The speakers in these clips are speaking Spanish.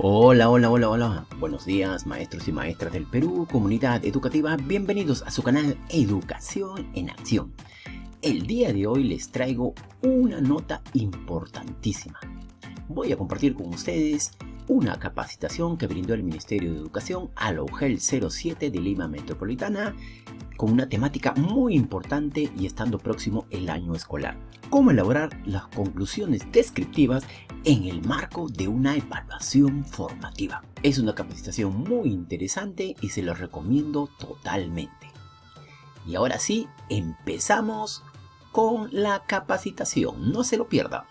Hola, hola, hola, hola. Buenos días, maestros y maestras del Perú, comunidad educativa. Bienvenidos a su canal Educación en Acción. El día de hoy les traigo una nota importantísima. Voy a compartir con ustedes una capacitación que brindó el Ministerio de Educación a la UGEL 07 de Lima Metropolitana con una temática muy importante y estando próximo el año escolar. Cómo elaborar las conclusiones descriptivas en el marco de una evaluación formativa. Es una capacitación muy interesante y se lo recomiendo totalmente. Y ahora sí, empezamos con la capacitación. No se lo pierdan.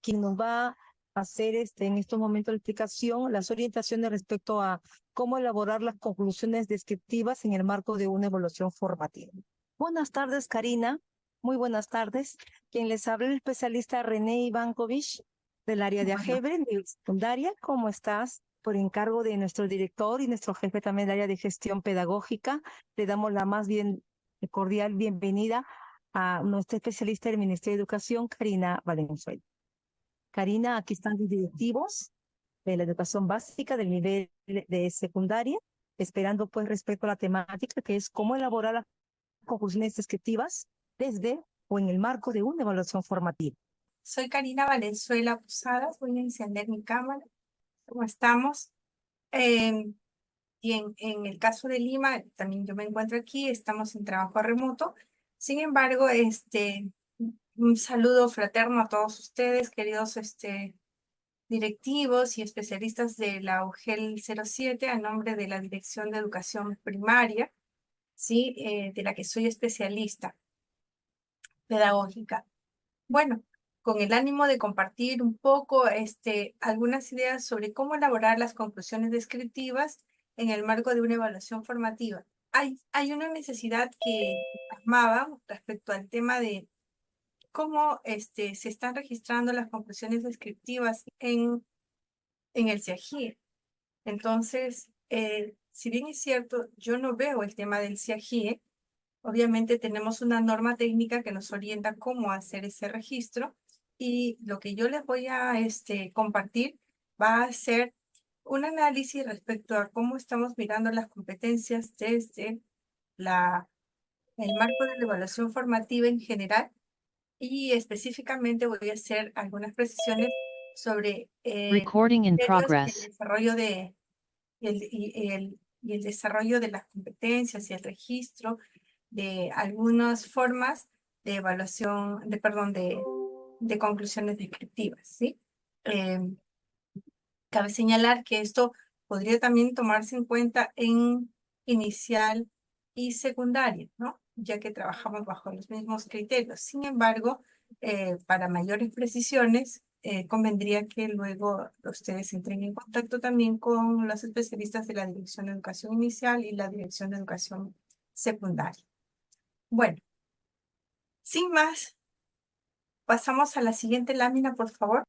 Quien nos va a hacer en estos momentos la explicación, las orientaciones respecto a cómo elaborar las conclusiones descriptivas en el marco de una evaluación formativa. Buenas tardes, Karina. Muy buenas tardes. Quien les habla es el especialista René Ivankovich del área de álgebra de secundaria. ¿Cómo estás? Por encargo de nuestro director y nuestro jefe también del área de gestión pedagógica, le damos la más cordial bienvenida a nuestra especialista del Ministerio de Educación, Karina Valenzuela. Karina, aquí están los directivos de la educación básica del nivel de secundaria, esperando pues respecto a la temática que es cómo elaborar las conclusiones descriptivas desde o en el marco de una evaluación formativa. Soy Karina Valenzuela Posadas, voy a encender mi cámara. ¿Cómo estamos? Y en el caso de Lima, también yo me encuentro aquí, estamos en trabajo remoto. Sin embargo, un saludo fraterno a todos ustedes, queridos directivos y especialistas de la UGEL 07, a nombre de la Dirección de Educación Primaria, ¿sí? De la que soy especialista pedagógica. Bueno, con el ánimo de compartir un poco algunas ideas sobre cómo elaborar las conclusiones descriptivas en el marco de una evaluación formativa. Hay una necesidad que plasmaba respecto al tema de cómo se están registrando las conclusiones descriptivas en el CIAGIE. Entonces, si bien es cierto, yo no veo el tema del CIAGIE. Obviamente tenemos una norma técnica que nos orienta cómo hacer ese registro, y lo que yo les voy a compartir va a ser un análisis respecto a cómo estamos mirando las competencias desde el marco de la evaluación formativa en general, y específicamente voy a hacer algunas precisiones sobre Recording in progress. el desarrollo y el desarrollo de las competencias y el registro de algunas formas de evaluación, de conclusiones descriptivas, ¿sí? Cabe señalar que esto podría también tomarse en cuenta en inicial y secundaria, ¿no? Ya que trabajamos bajo los mismos criterios. Sin embargo, para mayores precisiones, convendría que luego ustedes entren en contacto también con los especialistas de la Dirección de Educación Inicial y la Dirección de Educación Secundaria. Bueno, sin más, pasamos a la siguiente lámina, por favor.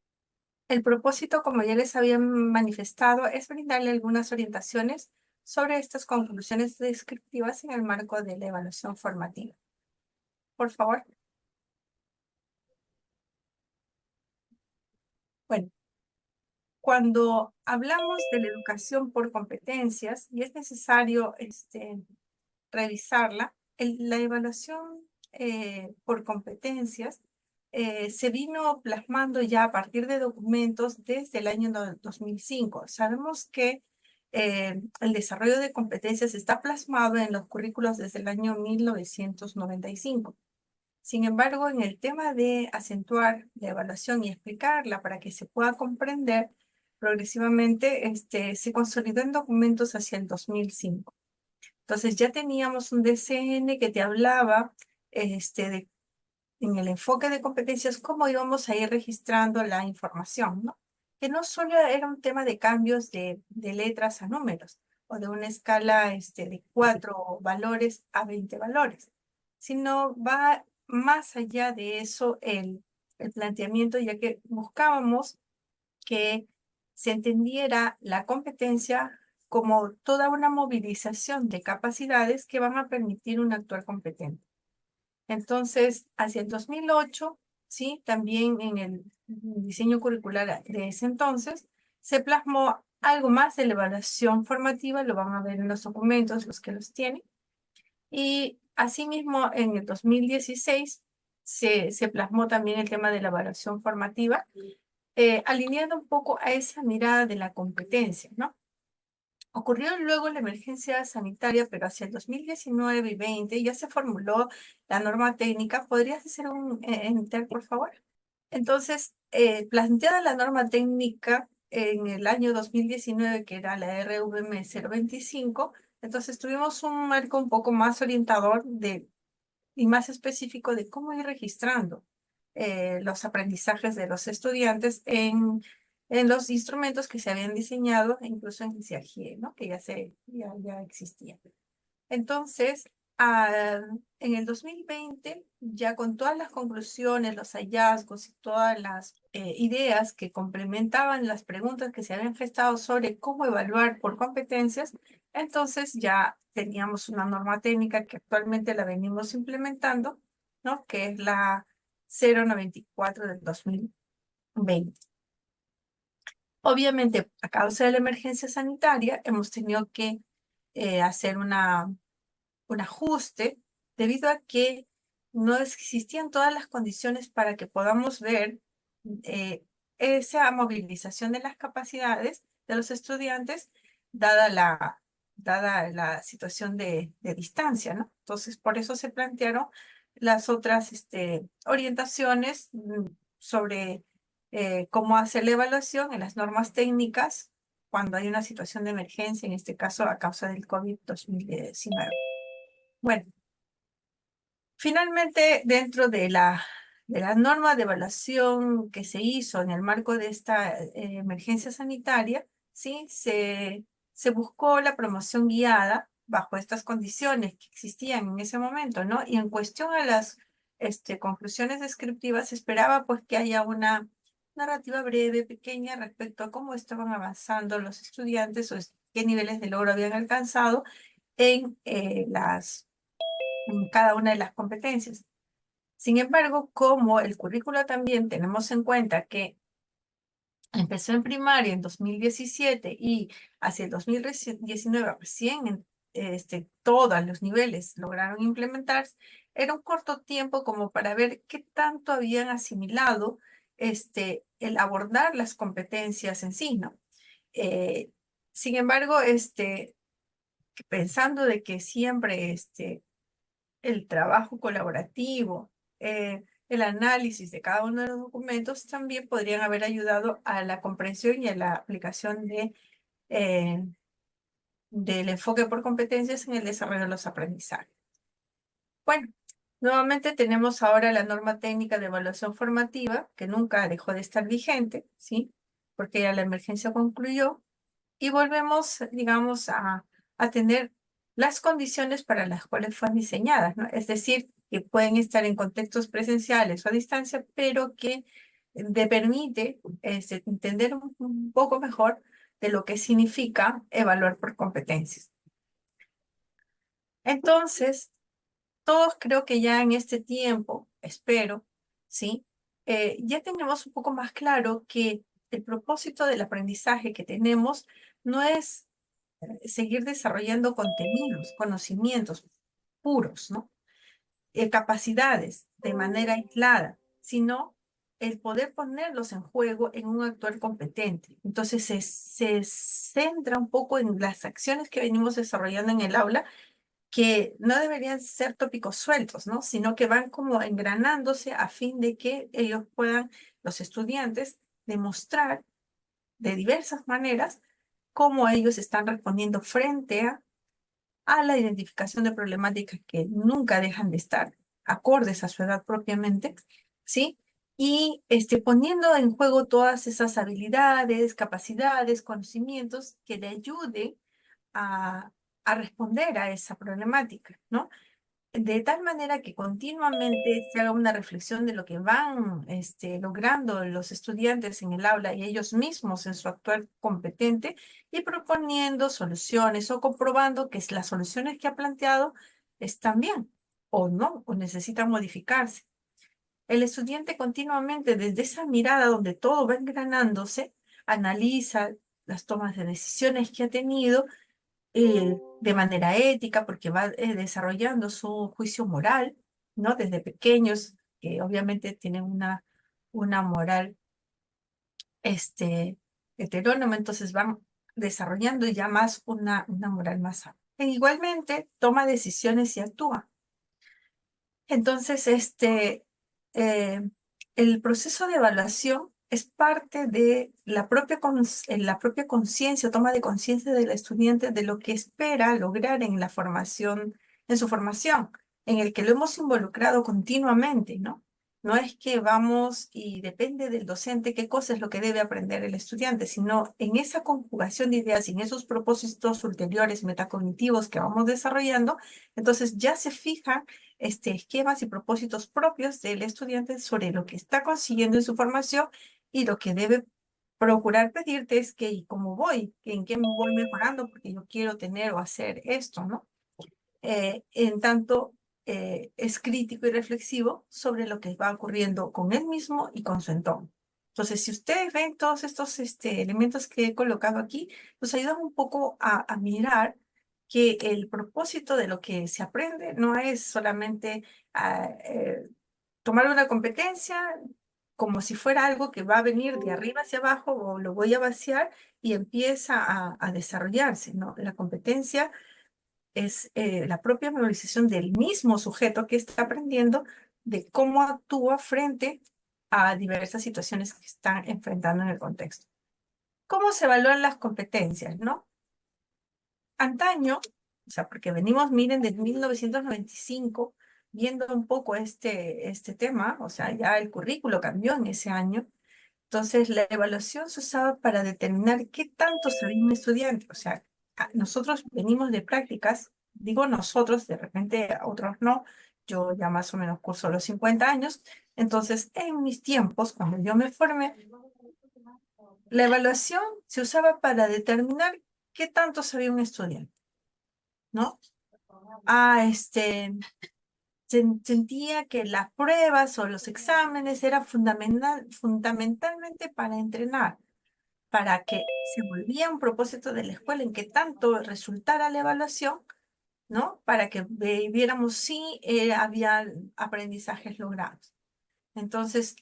El propósito, como ya les había manifestado, es brindarle algunas orientaciones sobre estas conclusiones descriptivas en el marco de la evaluación formativa. Por favor. Bueno, cuando hablamos de la educación por competencias y es necesario revisarla, la evaluación por competencias se vino plasmando ya a partir de documentos desde el año 2005. Sabemos que el desarrollo de competencias está plasmado en los currículos desde el año 1995. Sin embargo, en el tema de acentuar la evaluación y explicarla para que se pueda comprender, progresivamente se consolidó en documentos hacia el 2005. Entonces ya teníamos un DCN que te hablaba en el enfoque de competencias, cómo íbamos a ir registrando la información, ¿no? Que no solo era un tema de cambios de letras a números, o de una escala de 4 valores a 20 valores, sino va más allá de eso el planteamiento, ya que buscábamos que se entendiera la competencia como toda una movilización de capacidades que van a permitir un actuar competente. Entonces, hacia el 2008 ¿sí? También en el diseño curricular de ese entonces, se plasmó algo más de la evaluación formativa, lo van a ver en los documentos, los que los tienen. Y asimismo, en el 2016 se plasmó también el tema de la evaluación formativa, alineando un poco a esa mirada de la competencia, ¿no? Ocurrió luego la emergencia sanitaria, pero hacia el 2019 y 20 ya se formuló la norma técnica. ¿Podrías hacer un enter, por favor? Entonces, planteada la norma técnica en el año 2019, que era la RVM 025, entonces tuvimos un marco un poco más orientador y más específico de cómo ir registrando los aprendizajes de los estudiantes en los instrumentos que se habían diseñado, incluso en CIAGIE, ¿no? Que ya existían. Entonces, en el 2020, ya con todas las conclusiones, los hallazgos y todas las ideas que complementaban las preguntas que se habían gestado sobre cómo evaluar por competencias, entonces ya teníamos una norma técnica que actualmente la venimos implementando, ¿no? Que es la 094 del 2020. Obviamente, a causa de la emergencia sanitaria, hemos tenido que hacer un ajuste debido a que no existían todas las condiciones para que podamos ver esa movilización de las capacidades de los estudiantes dada la situación de distancia, ¿no? Entonces, por eso se plantearon las otras orientaciones sobre cómo hacer la evaluación en las normas técnicas cuando hay una situación de emergencia, en este caso a causa del COVID-19. Bueno, finalmente, dentro de la norma de evaluación que se hizo en el marco de esta emergencia sanitaria, ¿sí? Se buscó la promoción guiada bajo estas condiciones que existían en ese momento, ¿no? Y en cuestión a las conclusiones descriptivas, se esperaba pues que haya una narrativa breve, pequeña, respecto a cómo estaban avanzando los estudiantes o qué niveles de logro habían alcanzado en cada una de las competencias. Sin embargo, como el currículo también tenemos en cuenta que empezó en primaria en 2017 y hacia el 2019 recién todos los niveles lograron implementarse, era un corto tiempo como para ver qué tanto habían asimilado el abordar las competencias en sí, ¿no? Sin embargo, pensando de que siempre el trabajo colaborativo, el análisis de cada uno de los documentos también podrían haber ayudado a la comprensión y a la aplicación del enfoque por competencias en el desarrollo de los aprendizajes. Bueno, nuevamente tenemos ahora la norma técnica de evaluación formativa, que nunca dejó de estar vigente, ¿sí? Porque ya la emergencia concluyó, y volvemos, digamos, a tener las condiciones para las cuales fueron diseñadas, ¿no? Es decir, que pueden estar en contextos presenciales o a distancia, pero que te permite entender un poco mejor de lo que significa evaluar por competencias. Entonces, todos creo que ya en este tiempo, espero, ¿sí? Ya tenemos un poco más claro que el propósito del aprendizaje que tenemos no es seguir desarrollando contenidos, conocimientos puros, ¿no? Capacidades de manera aislada, sino el poder ponerlos en juego en un actuar competente. Entonces se centra un poco en las acciones que venimos desarrollando en el aula, que no deberían ser tópicos sueltos, ¿no? Sino que van como engranándose a fin de que ellos puedan, los estudiantes, demostrar de diversas maneras cómo ellos están respondiendo frente a la identificación de problemáticas que nunca dejan de estar acordes a su edad propiamente, ¿sí? Y poniendo en juego todas esas habilidades, capacidades, conocimientos que le ayuden a responder a esa problemática, ¿no? De tal manera que continuamente se haga una reflexión de lo que van logrando los estudiantes en el aula y ellos mismos en su actuar competente, y proponiendo soluciones o comprobando que las soluciones que ha planteado están bien o no, o necesitan modificarse. el estudiante continuamente desde esa mirada donde todo va engranándose, analiza las tomas de decisiones que ha tenido de manera ética, porque va desarrollando su juicio moral, ¿no? Desde pequeños, que obviamente tienen una moral heterónoma, entonces van desarrollando ya más una moral más sana. E igualmente toma decisiones y actúa. Entonces, el proceso de evaluación es parte de la propia conciencia, toma de conciencia del estudiante de lo que espera lograr en la formación, en su formación, en el que lo hemos involucrado continuamente, ¿no? No es que vamos y depende del docente qué cosa es lo que debe aprender el estudiante, sino en esa conjugación de ideas y en esos propósitos ulteriores metacognitivos que vamos desarrollando, entonces ya se fijan esquemas y propósitos propios del estudiante sobre lo que está consiguiendo en su formación y lo que debe procurar pedirte es que, ¿y cómo voy? ¿En qué me voy mejorando? Porque yo quiero tener o hacer esto, ¿no? En tanto, es crítico y reflexivo sobre lo que va ocurriendo con él mismo y con su entorno. Entonces, si ustedes ven todos estos elementos que he colocado aquí, nos ayudan un poco a mirar que el propósito de lo que se aprende no es solamente tomar una competencia como si fuera algo que va a venir de arriba hacia abajo o lo voy a vaciar y empieza a desarrollarse, ¿no? La competencia es la propia memorización del mismo sujeto que está aprendiendo de cómo actúa frente a diversas situaciones que están enfrentando en el contexto. ¿Cómo se evalúan las competencias, no? Antaño, o sea, porque venimos, miren, desde 1995, viendo un poco este tema, o sea, ya el currículo cambió en ese año, entonces la evaluación se usaba para determinar qué tanto sabía un estudiante, o sea, nosotros venimos de prácticas, digo nosotros, de repente a otros no, yo ya más o menos curso los 50 años, entonces en mis tiempos, cuando yo me formé, la evaluación se usaba para determinar qué tanto sabía un estudiante, ¿no? Sentía que las pruebas o los exámenes eran fundamentalmente para entrenar, para que se volvía un propósito de la escuela en que tanto resultara la evaluación, ¿no? Para que viéramos si había aprendizajes logrados. Entonces,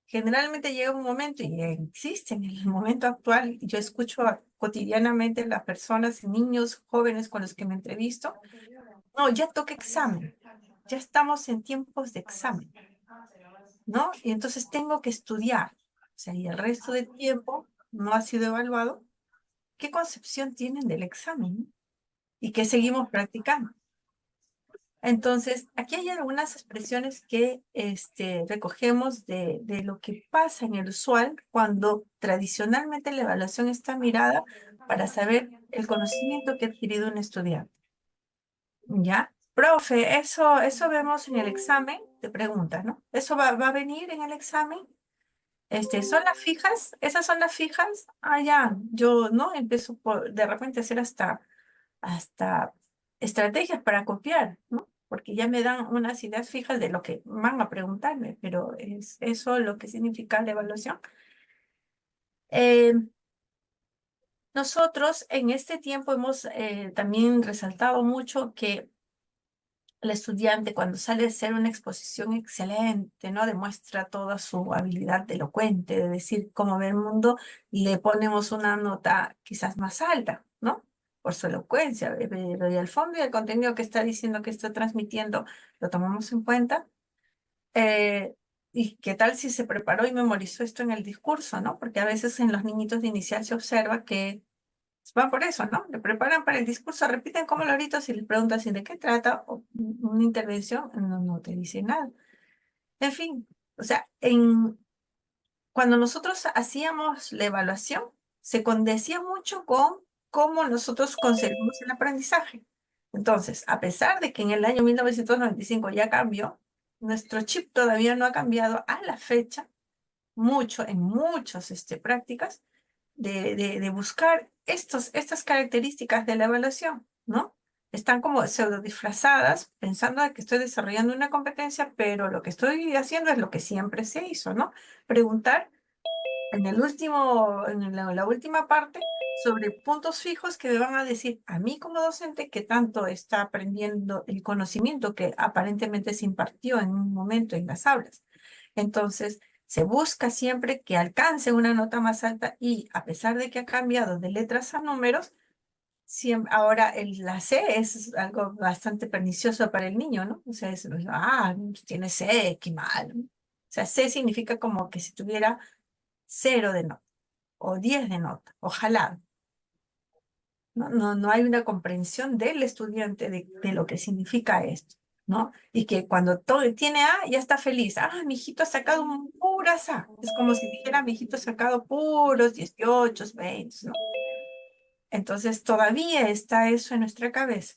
generalmente llega un momento, y existe en el momento actual, yo escucho cotidianamente a las personas, niños, jóvenes con los que me entrevisto, no, ya toca examen, ya estamos en tiempos de examen, ¿no? Y entonces tengo que estudiar, o sea, y el resto del tiempo no ha sido evaluado. ¿Qué concepción tienen del examen? ¿Y qué seguimos practicando? Entonces, aquí hay algunas expresiones que recogemos de lo que pasa en el usual cuando tradicionalmente la evaluación está mirada para saber el conocimiento que ha adquirido un estudiante. ¿Ya? Profe, eso vemos en el examen, te pregunta, ¿no? ¿Eso va a venir en el examen? ¿Son las fijas? ¿Esas son las fijas? Ah, ya, yo, ¿no? Empiezo de repente a hacer hasta estrategias para copiar, ¿no? Porque ya me dan unas ideas fijas de lo que van a preguntarme, pero es eso lo que significa la evaluación. Eh, Nosotros en este tiempo hemos también resaltado mucho que el estudiante cuando sale a hacer una exposición excelente, ¿no? Demuestra toda su habilidad de elocuente, de decir cómo ve el mundo, le ponemos una nota quizás más alta, ¿no? Por su elocuencia, pero y al fondo y el contenido que está diciendo, que está transmitiendo, lo tomamos en cuenta. ¿Y qué tal si se preparó y memorizó esto en el discurso, ¿no? Porque a veces en los niñitos de inicial se observa que van por eso, ¿no? Le preparan para el discurso, repiten como loritos y les preguntan si de qué trata o una intervención, no te dice nada. En fin, o sea, cuando nosotros hacíamos la evaluación, se condecía mucho con cómo nosotros conseguimos el aprendizaje. Entonces, a pesar de que en el año 1995 ya cambió, nuestro chip todavía no ha cambiado a la fecha, mucho, en muchas prácticas, de buscar estas características de la evaluación, ¿no? están como pseudo disfrazadas, pensando de que estoy desarrollando una competencia, pero lo que estoy haciendo es lo que siempre se hizo, ¿no? Preguntar en la última parte sobre puntos fijos que me van a decir a mí como docente qué tanto está aprendiendo el conocimiento que aparentemente se impartió en un momento en las aulas. Entonces, se busca siempre que alcance una nota más alta y a pesar de que ha cambiado de letras a números, ahora la C es algo bastante pernicioso para el niño, ¿no? O sea, tiene C, qué mal, ¿no? O sea, C significa como que si tuviera 0 de nota o 10 de nota, ojalá. No hay una comprensión del estudiante de lo que significa esto, ¿no? Y que cuando todo tiene A, ya está feliz. Ah, mi hijito ha sacado un puras A. Es como si dijera, mi hijito ha sacado puros 18, 20, ¿no? Entonces todavía está eso en nuestra cabeza.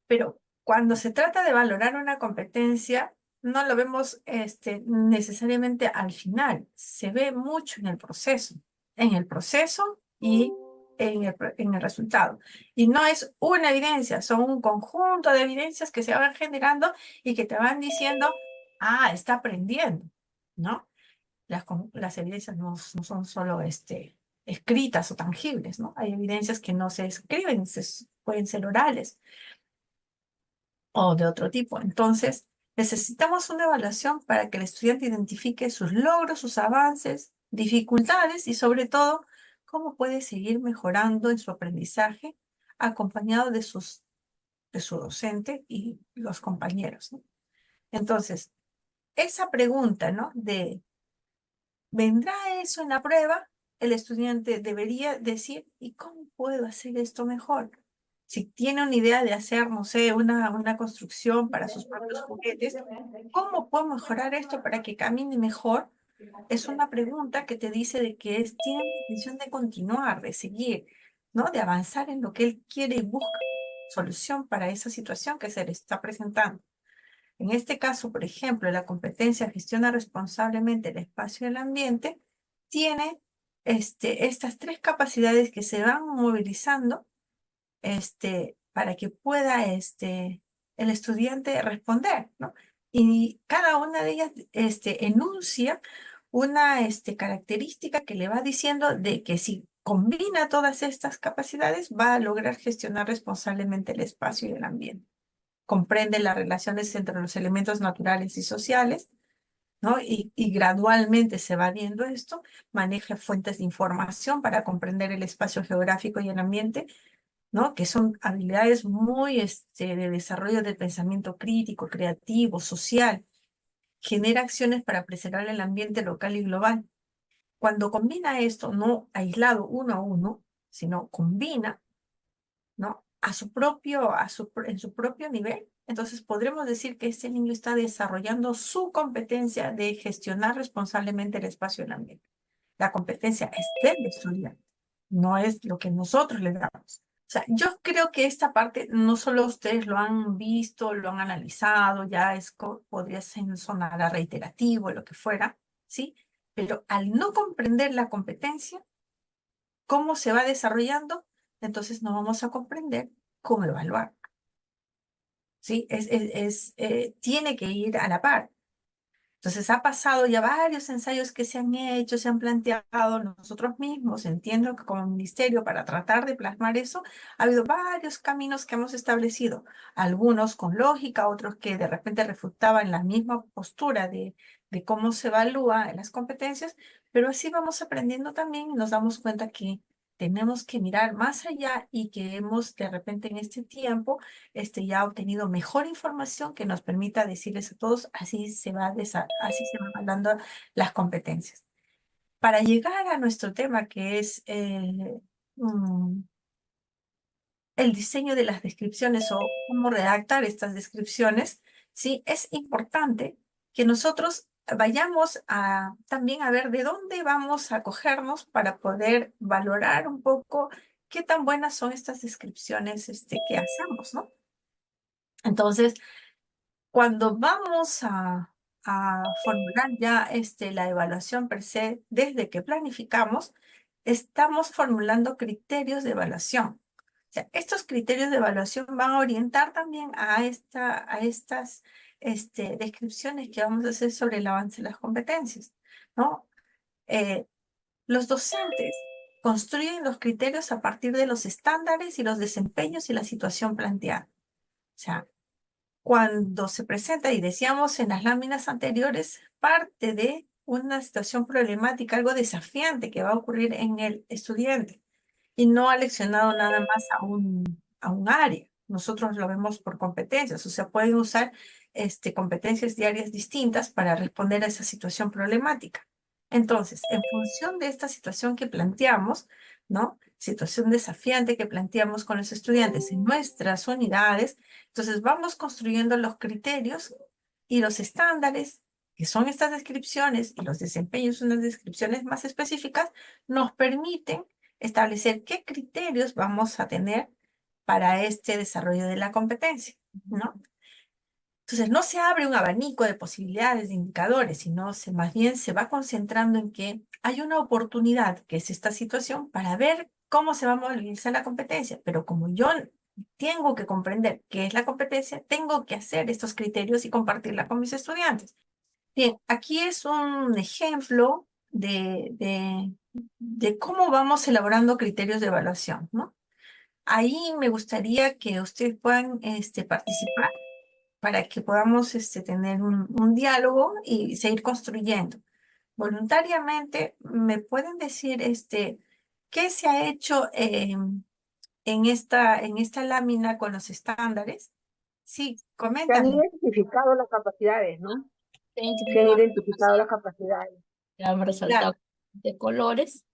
Pero cuando se trata de valorar una competencia, no lo vemos necesariamente al final, se ve mucho en el proceso y en el resultado. Y no es una evidencia, son un conjunto de evidencias que se van generando y que te van diciendo, ah, está aprendiendo, ¿no? Las evidencias no son solo escritas o tangibles, ¿no? Hay evidencias que no se escriben, pueden ser orales o de otro tipo. Entonces, necesitamos una evaluación para que el estudiante identifique sus logros, sus avances, dificultades y sobre todo, cómo puede seguir mejorando en su aprendizaje acompañado de su docente y los compañeros, ¿no? Entonces, esa pregunta, ¿no? ¿Vendrá eso en la prueba? El estudiante debería decir, ¿y cómo puedo hacer esto mejor? Si tiene una idea de hacer, no sé, una construcción para sus propios juguetes, ¿cómo puedo mejorar esto para que camine mejor? Es una pregunta que te dice de que tiene la intención de continuar, de seguir, ¿no? De avanzar en lo que él quiere y busca solución para esa situación que se le está presentando. En este caso, por ejemplo, la competencia gestiona responsablemente el espacio y el ambiente, tiene estas 3 capacidades que se van movilizando para que pueda el estudiante responder, ¿no? Y cada una de ellas enuncia una característica que le va diciendo de que si combina todas estas capacidades, va a lograr gestionar responsablemente el espacio y el ambiente. Comprende las relaciones entre los elementos naturales y sociales, ¿no? Y gradualmente se va viendo esto, maneja fuentes de información para comprender el espacio geográfico y el ambiente, ¿no? Que son habilidades muy de desarrollo del pensamiento crítico, creativo, social. Genera acciones para preservar el ambiente local y global. Cuando combina esto, no aislado uno a uno, sino combina, ¿no? En su propio nivel, entonces podremos decir que este niño está desarrollando su competencia de gestionar responsablemente el espacio y el ambiente. La competencia es del estudiante, no es lo que nosotros le damos. O sea, yo creo que esta parte no solo ustedes lo han visto, lo han analizado, ya podría sonar a reiterativo, lo que fuera, ¿sí? Pero al no comprender la competencia, cómo se va desarrollando, entonces no vamos a comprender cómo evaluar. ¿Sí? Tiene que ir a la par. Entonces ha pasado ya varios ensayos que se han hecho, se han planteado nosotros mismos. Entiendo que como ministerio, para tratar de plasmar eso, ha habido varios caminos que hemos establecido. Algunos con lógica, otros que de repente refutaban la misma postura de cómo se evalúa las competencias, pero así vamos aprendiendo también y nos damos cuenta que tenemos que mirar más allá y que hemos de repente en este tiempo ya obtenido mejor información que nos permita decirles a todos, así se van dando las competencias. Para llegar a nuestro tema, que es el diseño de las descripciones o cómo redactar estas descripciones, ¿sí? Es importante que nosotros vayamos también a ver de dónde vamos a cogernos para poder valorar un poco qué tan buenas son estas descripciones que hacemos, ¿no? Entonces, cuando vamos a formular ya la evaluación per se, desde que planificamos, estamos formulando criterios de evaluación. sea, estos criterios de evaluación van a orientar también a estas descripciones que vamos a hacer sobre el avance de las competencias, ¿no? Los docentes construyen los criterios a partir de los estándares y los desempeños y la situación planteada. O sea, cuando se presenta, y decíamos en las láminas anteriores, parte de una situación problemática, algo desafiante que va a ocurrir en el estudiante, y no ha leccionado nada más a un área. Nosotros lo vemos por competencias, o sea, pueden usar competencias diarias distintas para responder a esa situación problemática. Entonces, en función de esta situación que planteamos, ¿no? Situación desafiante que planteamos con los estudiantes en nuestras unidades, entonces vamos construyendo los criterios y los estándares, que son estas descripciones, y los desempeños, unas descripciones más específicas, nos permiten establecer qué criterios vamos a tener para este desarrollo de la competencia, ¿no? Entonces, no se abre un abanico de posibilidades, de indicadores, sino más bien se va concentrando en que hay una oportunidad, que es esta situación, para ver cómo se va a movilizar la competencia. Pero como yo tengo que comprender qué es la competencia, tengo que hacer estos criterios y compartirla con mis estudiantes. Bien, aquí es un ejemplo de cómo vamos elaborando criterios de evaluación, ¿no? Ahí me gustaría que ustedes puedan participar para que podamos tener un diálogo y seguir construyendo. Voluntariamente, ¿me pueden decir qué se ha hecho en esta lámina con los estándares? Sí, Se han coméntame. identificado las capacidades, ¿no? Se han identificado las capacidades. Hemos resaltado de colores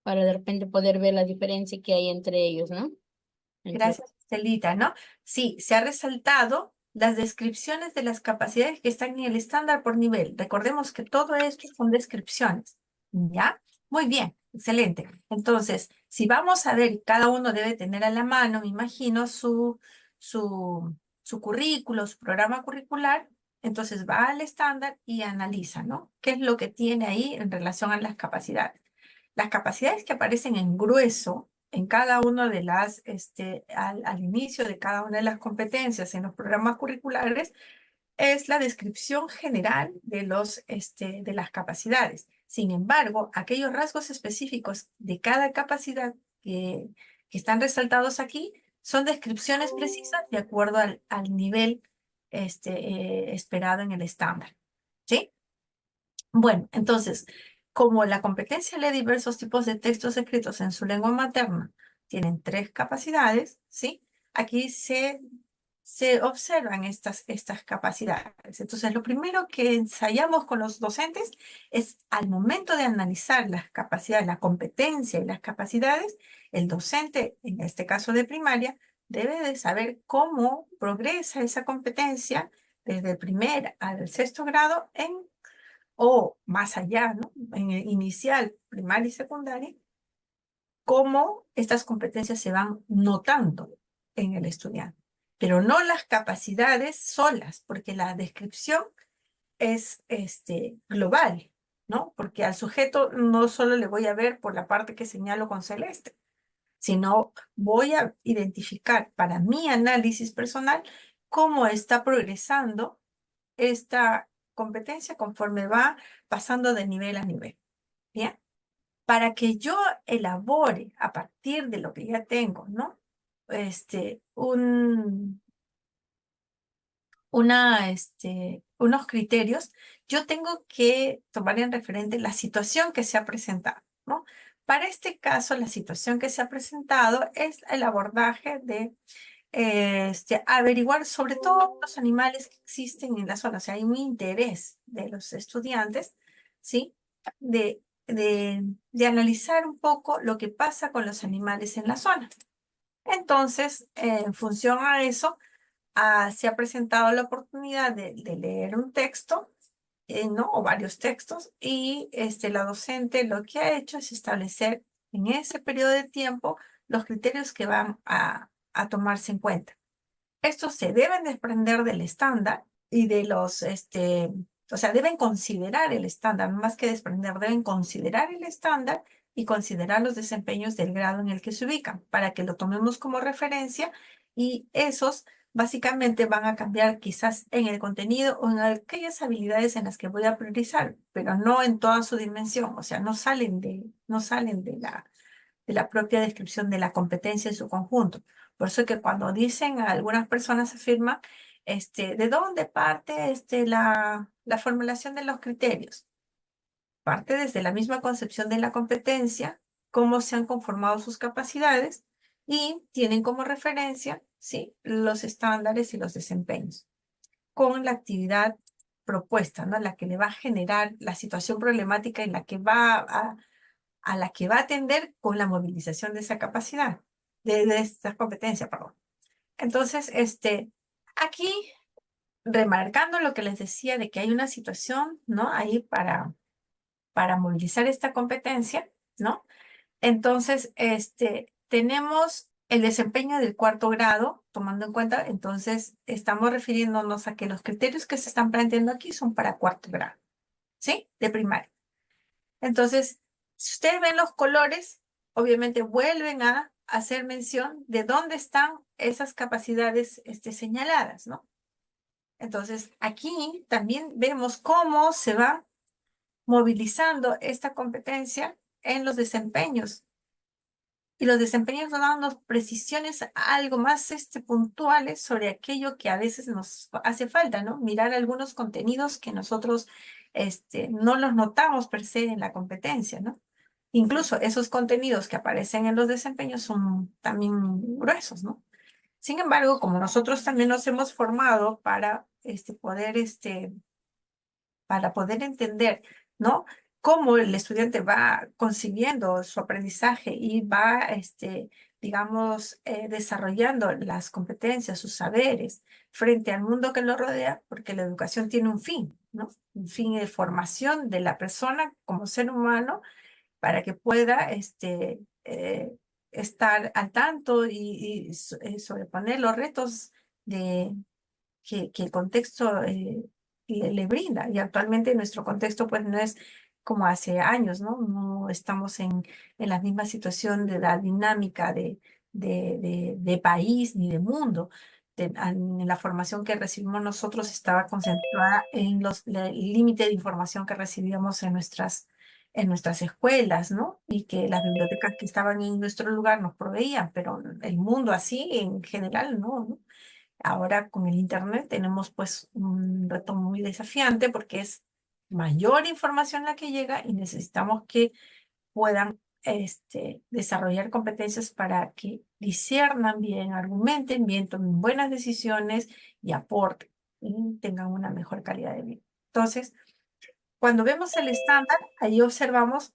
para de repente poder ver la diferencia que hay entre ellos, ¿no? Gracias, Estelita, ¿no? Sí, se ha resaltado las descripciones de las capacidades que están en el estándar por nivel. Recordemos que todo esto son descripciones, ¿ya? Muy bien, excelente. Entonces, si vamos a ver, cada uno debe tener a la mano, me imagino, su currículo, su programa curricular, entonces va al estándar y analiza, ¿no? ¿Qué es lo que tiene ahí en relación a las capacidades? Las capacidades que aparecen en grueso en cada uno de las, al inicio de cada una de las competencias en los programas curriculares, es la descripción general de las capacidades. Sin embargo, aquellos rasgos específicos de cada capacidad que están resaltados aquí son descripciones precisas de acuerdo al nivel esperado en el estándar. ¿Sí? Bueno, entonces, como la competencia lee diversos tipos de textos escritos en su lengua materna, tienen 3 capacidades, ¿sí? Aquí se observan estas capacidades. Entonces, lo primero que ensayamos con los docentes es, al momento de analizar las capacidades, la competencia y las capacidades, el docente, en este caso de primaria, debe de saber cómo progresa esa competencia desde el primer al 6º grado o más allá, ¿no? En el inicial, primaria y secundaria, cómo estas competencias se van notando en el estudiante. Pero no las capacidades solas, porque la descripción es global, ¿no? Porque al sujeto no solo le voy a ver por la parte que señalo con celeste, sino voy a identificar para mi análisis personal cómo está progresando esta competencia conforme va pasando de nivel a nivel. ¿Bien? Para que yo elabore a partir de lo que ya tengo, ¿no? Unos criterios, yo tengo que tomar en referente la situación que se ha presentado, ¿no? Para este caso, la situación que se ha presentado es el abordaje de averiguar sobre todo los animales que existen en la zona. O sea, hay un interés de los estudiantes, ¿sí? De analizar un poco lo que pasa con los animales en la zona. Entonces, en función a eso, se ha presentado la oportunidad de leer un texto, ¿no? O varios textos, y la docente lo que ha hecho es establecer en ese periodo de tiempo los criterios que van a tomarse en cuenta. Estos se deben desprender del estándar y de los, o sea, deben considerar el estándar, más que desprender, deben considerar el estándar y considerar los desempeños del grado en el que se ubican, para que lo tomemos como referencia y esos básicamente van a cambiar quizás en el contenido o en aquellas habilidades en las que voy a priorizar, pero no en toda su dimensión, o sea, no salen de la propia descripción de la competencia en su conjunto. Por eso que cuando dicen, algunas personas afirman, ¿de dónde parte la formulación de los criterios? Parte desde la misma concepción de la competencia, cómo se han conformado sus capacidades y tienen como referencia, ¿sí?, los estándares y los desempeños con la actividad propuesta, ¿no?, la que le va a generar la situación problemática en la que a la que va a atender con la movilización de esa capacidad, de esta competencia, perdón. Entonces, aquí, remarcando lo que les decía de que hay una situación, ¿no?, ahí para movilizar esta competencia, ¿no? Entonces, tenemos el desempeño del cuarto grado, tomando en cuenta, entonces, estamos refiriéndonos a que los criterios que se están planteando aquí son para cuarto grado, ¿sí?, de primaria. Entonces, si ustedes ven los colores, obviamente vuelven a hacer mención de dónde están esas capacidades señaladas, ¿no? Entonces, aquí también vemos cómo se va movilizando esta competencia en los desempeños. Y los desempeños nos dan precisiones algo más puntuales sobre aquello que a veces nos hace falta, ¿no? Mirar algunos contenidos que nosotros no los notamos per se en la competencia, ¿no? Incluso esos contenidos que aparecen en los desempeños son también gruesos, ¿no? Sin embargo, como nosotros también nos hemos formado para poder entender, ¿no?, cómo el estudiante va concibiendo su aprendizaje y va, digamos, desarrollando las competencias, sus saberes frente al mundo que lo rodea, porque la educación tiene un fin, ¿no? Un fin de formación de la persona como ser humano para que pueda estar al tanto y sobreponer los retos que el contexto le brinda. Y actualmente nuestro contexto pues no es como hace años, ¿no? No estamos en la misma situación de la dinámica de país ni de mundo. En la formación que recibimos nosotros estaba concentrada en el límite de información que recibíamos en nuestras escuelas, ¿no? Y que las bibliotecas que estaban en nuestro lugar nos proveían, pero el mundo así en general ¿no? Ahora con el Internet tenemos pues un reto muy desafiante porque es mayor información la que llega y necesitamos que puedan desarrollar competencias para que disciernan bien, argumenten bien, tomen buenas decisiones y aporten y tengan una mejor calidad de vida. Entonces, cuando vemos el estándar, ahí observamos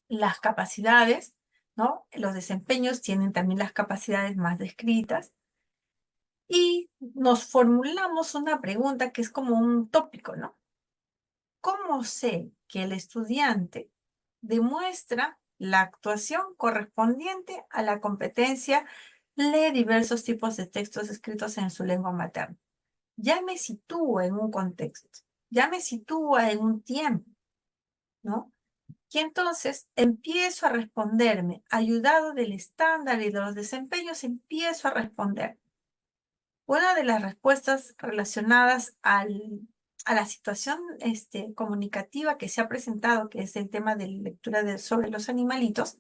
las capacidades, ¿no? Los desempeños tienen también las capacidades más descritas. Y nos formulamos una pregunta que es como un tópico, ¿no? ¿Cómo sé que el estudiante demuestra la actuación correspondiente a la competencia lee diversos tipos de textos escritos en su lengua materna? Ya me sitúo en un contexto, ya me sitúo en un tiempo, ¿no? Y entonces empiezo a responderme, ayudado del estándar y de los desempeños, empiezo a responder. Una de las respuestas relacionadas a la situación comunicativa que se ha presentado, que es el tema de lectura sobre los animalitos,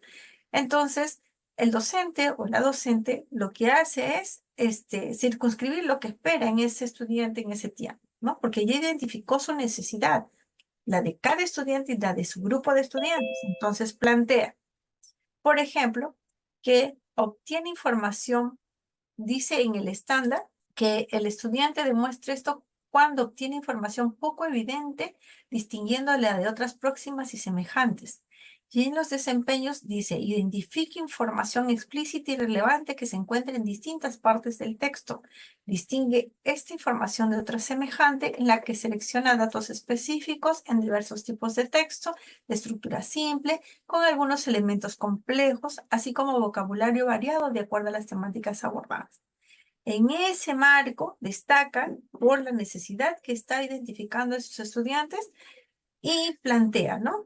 entonces el docente o la docente lo que hace es circunscribir lo que espera en ese estudiante en ese tiempo, ¿no? Porque ya identificó su necesidad, la de cada estudiante y la de su grupo de estudiantes. Entonces plantea, por ejemplo, que obtiene información, dice en el estándar, que el estudiante demuestre esto cuando obtiene información poco evidente, distinguiéndola de otras próximas y semejantes. Y en los desempeños dice, identifique información explícita y relevante que se encuentra en distintas partes del texto. Distingue esta información de otra semejante en la que selecciona datos específicos en diversos tipos de texto, de estructura simple, con algunos elementos complejos, así como vocabulario variado de acuerdo a las temáticas abordadas. En ese marco destacan por la necesidad que está identificando a sus estudiantes y plantea, ¿no?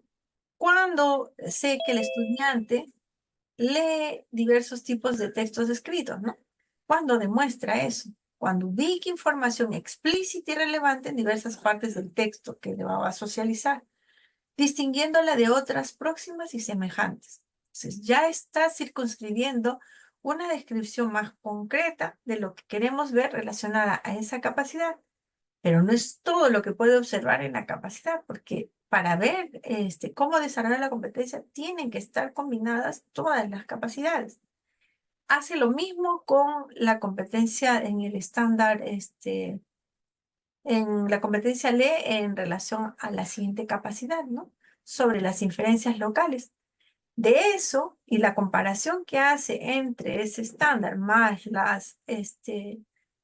Cuando sé que el estudiante lee diversos tipos de textos escritos, ¿no? Cuando demuestra eso, cuando ubica información explícita y relevante en diversas partes del texto que le va a socializar, distinguiéndola de otras próximas y semejantes. Entonces, ya está circunscribiendo una descripción más concreta de lo que queremos ver relacionada a esa capacidad, pero no es todo lo que puede observar en la capacidad, porque para ver cómo desarrollar la competencia tienen que estar combinadas todas las capacidades. Hace lo mismo con la competencia en el estándar, en la competencia LE en relación a la siguiente capacidad, ¿no? Sobre las inferencias locales. De eso y la comparación que hace entre ese estándar más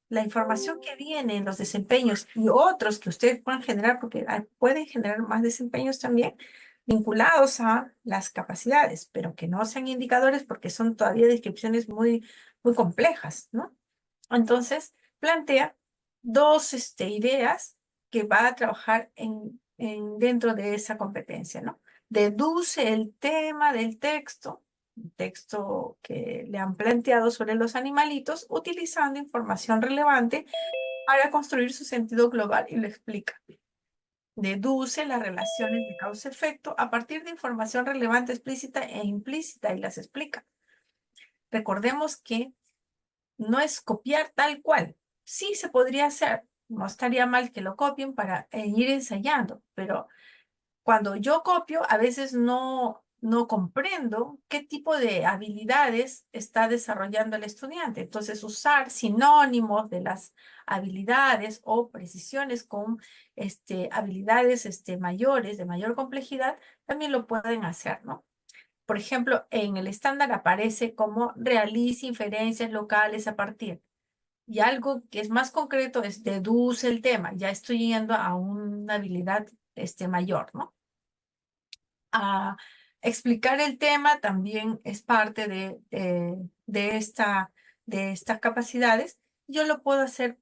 la información que viene en los desempeños y otros que ustedes puedan generar, porque pueden generar más desempeños también vinculados a las capacidades, pero que no sean indicadores porque son todavía descripciones muy, muy complejas, ¿no? Entonces, plantea dos ideas que va a trabajar dentro de esa competencia, ¿no? Deduce el tema del texto, un texto que le han planteado sobre los animalitos, utilizando información relevante para construir su sentido global y lo explica. Deduce las relaciones de causa-efecto a partir de información relevante explícita e implícita y las explica. Recordemos que no es copiar tal cual. Sí se podría hacer, no estaría mal que lo copien para ir ensayando, pero cuando yo copio, a veces no comprendo qué tipo de habilidades está desarrollando el estudiante. Entonces, usar sinónimos de las habilidades o precisiones con habilidades mayores, de mayor complejidad, también lo pueden hacer, ¿no? Por ejemplo, en el estándar aparece como realiza inferencias locales a partir. Y algo que es más concreto es deduce el tema. Ya estoy yendo a una habilidad mayor, ¿no? A explicar el tema también es parte de estas capacidades. Yo lo puedo hacer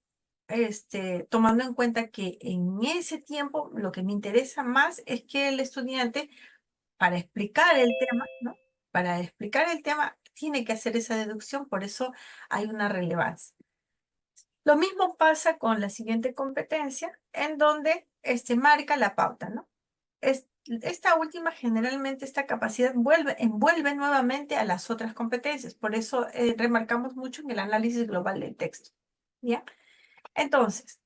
tomando en cuenta que en ese tiempo lo que me interesa más es que el estudiante, para explicar el tema, ¿no? Para explicar el tema, tiene que hacer esa deducción, por eso hay una relevancia. Lo mismo pasa con la siguiente competencia, en donde marca la pauta, ¿no? Esta última, generalmente, esta capacidad envuelve nuevamente a las otras competencias. Por eso remarcamos mucho en el análisis global del texto. ¿Ya? Entonces,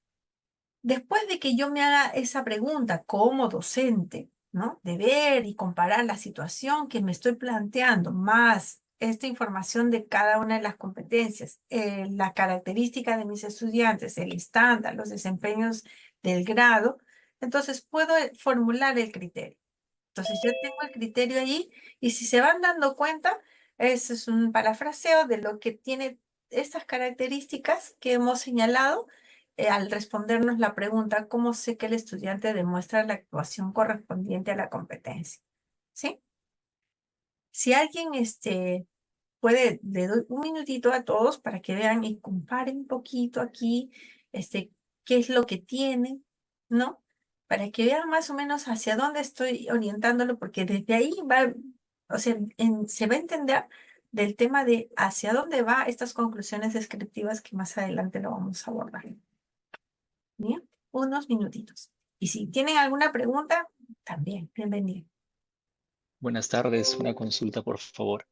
después de que yo me haga esa pregunta como docente, ¿no? De ver y comparar la situación que me estoy planteando, más esta información de cada una de las competencias, la característica de mis estudiantes, el estándar, los desempeños del grado, entonces puedo formular el criterio. Entonces yo tengo el criterio ahí y si se van dando cuenta, ese es un parafraseo de lo que tiene estas características que hemos señalado al respondernos la pregunta, ¿cómo sé que el estudiante demuestra la actuación correspondiente a la competencia? ¿Sí? Si alguien puede, le doy un minutito a todos para que vean y comparen un poquito aquí qué es lo que tienen, ¿no? Para que vean más o menos hacia dónde estoy orientándolo, porque desde ahí va, o sea, se va a entender del tema de hacia dónde va estas conclusiones descriptivas que más adelante lo vamos a abordar. Bien, unos minutitos. Y si tienen alguna pregunta, también, bienvenido. Buenas tardes, una consulta, por favor.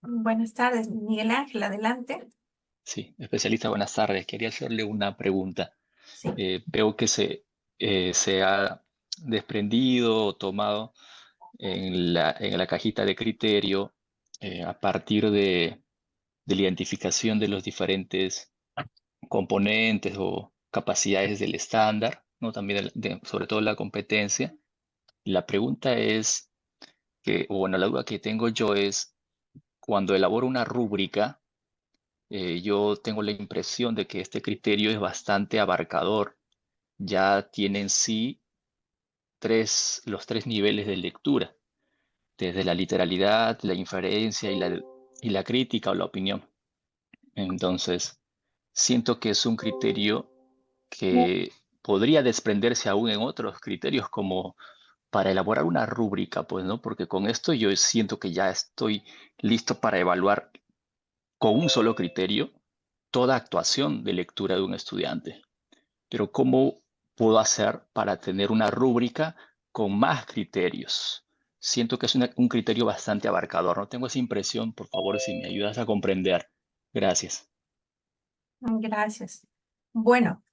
Buenas tardes, Miguel Ángel, adelante. Sí, especialista, buenas tardes. Quería hacerle una pregunta. Sí. Veo que se ha desprendido o tomado en la cajita de criterio a partir de la identificación de los diferentes componentes o capacidades del estándar, ¿no? También sobre todo la competencia. La pregunta es la duda que tengo yo es, cuando elaboro una rúbrica, yo tengo la impresión de que este criterio es bastante abarcador. Ya tiene en sí los tres niveles de lectura, desde la literalidad, la inferencia y la crítica o la opinión. Entonces, siento que es un criterio que podría desprenderse aún en otros criterios como para elaborar una rúbrica, pues, ¿no? Porque con esto yo siento que ya estoy listo para evaluar con un solo criterio toda actuación de lectura de un estudiante. Pero ¿cómo puedo hacer para tener una rúbrica con más criterios? Siento que es un criterio bastante abarcador. No tengo esa impresión. Por favor, si me ayudas a comprender. Gracias. Gracias. Bueno,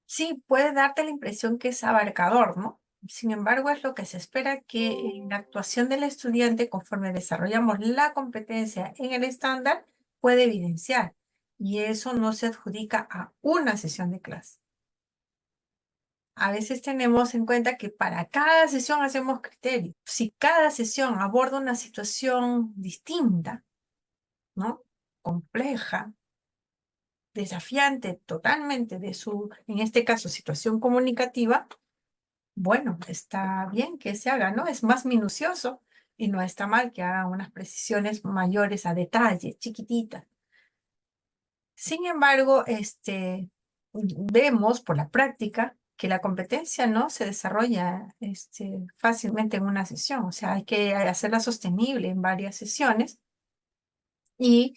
sí, puede darte la impresión que es abarcador, ¿no? Sin embargo, es lo que se espera que en la actuación del estudiante, conforme desarrollamos la competencia en el estándar, puede evidenciar. Y eso no se adjudica a una sesión de clase. A veces tenemos en cuenta que para cada sesión hacemos criterios. Si cada sesión aborda una situación distinta, ¿no? Compleja, desafiante totalmente de su, en este caso, situación comunicativa, bueno, está bien que se haga, ¿no? Es más minucioso y no está mal que hagan unas precisiones mayores a detalle, chiquititas. Sin embargo, vemos por la práctica que la competencia no se desarrolla fácilmente en una sesión, o sea, hay que hacerla sostenible en varias sesiones y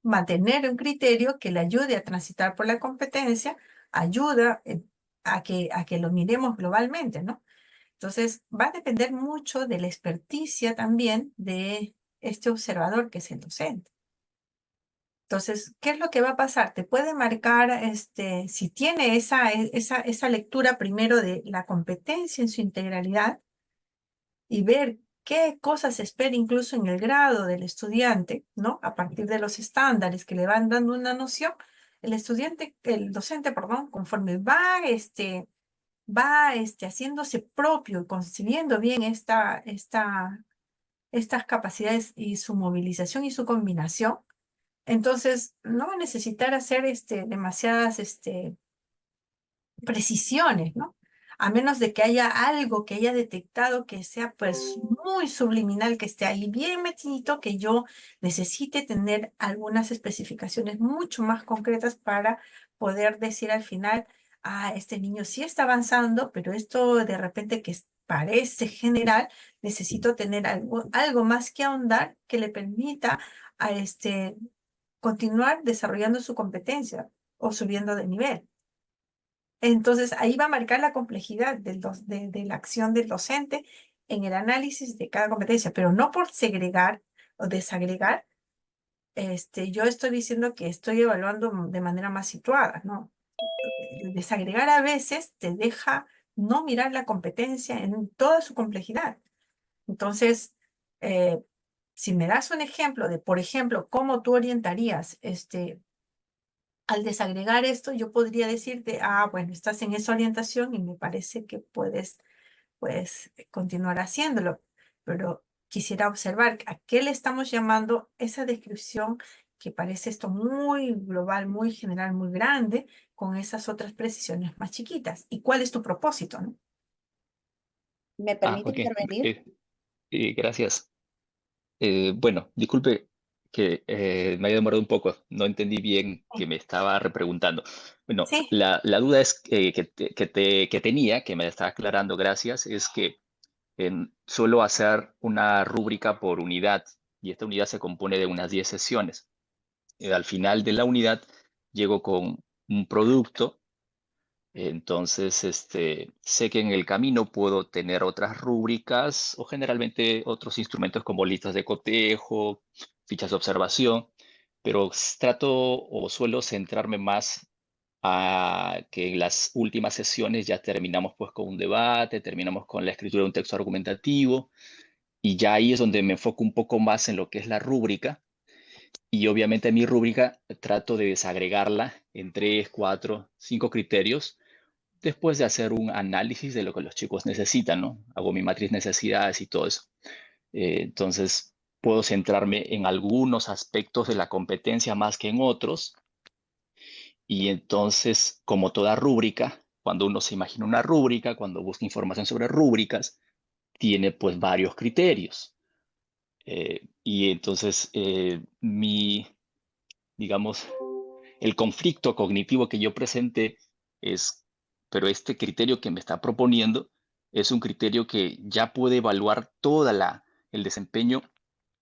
mantener un criterio que le ayude a transitar por la competencia, ayuda a que lo miremos globalmente, ¿no? Entonces, va a depender mucho de la experticia también de este observador que es el docente. Entonces, ¿qué es lo que va a pasar? Te puede marcar, si tiene esa lectura primero de la competencia en su integralidad y ver qué cosas se espera incluso en el grado del estudiante, ¿no? A partir de los estándares que le van dando una noción, el docente, perdón, conforme va haciéndose propio y concibiendo bien estas capacidades y su movilización y su combinación, entonces no va a necesitar hacer demasiadas precisiones, ¿no? A menos de que haya algo que haya detectado que sea pues muy subliminal, que esté ahí bien metidito, que yo necesite tener algunas especificaciones mucho más concretas para poder decir al final, ah, este niño sí está avanzando, pero esto de repente que parece general, necesito tener algo más que ahondar que le permita a continuar desarrollando su competencia o subiendo de nivel. Entonces, ahí va a marcar la complejidad de la acción del docente en el análisis de cada competencia, pero no por segregar o desagregar. Yo estoy diciendo que estoy evaluando de manera más situada, ¿no? El desagregar a veces te deja no mirar la competencia en toda su complejidad. Entonces, si me das un ejemplo de, por ejemplo, cómo tú orientarías al desagregar esto, yo podría decirte, ah, bueno, estás en esa orientación y me parece que puedes continuar haciéndolo. Pero quisiera observar a qué le estamos llamando esa descripción que parece esto muy global, muy general, muy grande, con esas otras precisiones más chiquitas. ¿Y cuál es tu propósito, no? ¿Me permite Ok. intervenir? Gracias. Bueno, disculpe que me haya demorado un poco. No entendí bien que me estaba repreguntando. Bueno, Sí, la duda es que tenía, que me está aclarando, gracias, es que suelo hacer una rúbrica por unidad y esta unidad se compone de unas 10 sesiones. Al final de la unidad llego con un producto. Entonces, sé que en el camino puedo tener otras rúbricas o generalmente otros instrumentos como listas de cotejo, fichas de observación, pero trato o suelo centrarme más a que en las últimas sesiones ya terminamos pues con un debate, terminamos con la escritura de un texto argumentativo y ya ahí es donde me enfoco un poco más en lo que es la rúbrica y obviamente mi rúbrica trato de desagregarla en 3, 4, 5 criterios después de hacer un análisis de lo que los chicos necesitan, ¿no? Hago mi matriz necesidades y todo eso. Entonces, puedo centrarme en algunos aspectos de la competencia más que en otros. Y entonces, como toda rúbrica, cuando uno se imagina una rúbrica, cuando busca información sobre rúbricas, tiene pues varios criterios. Y entonces, digamos, el conflicto cognitivo que yo presenté es, pero este criterio que me está proponiendo es un criterio que ya puede evaluar el desempeño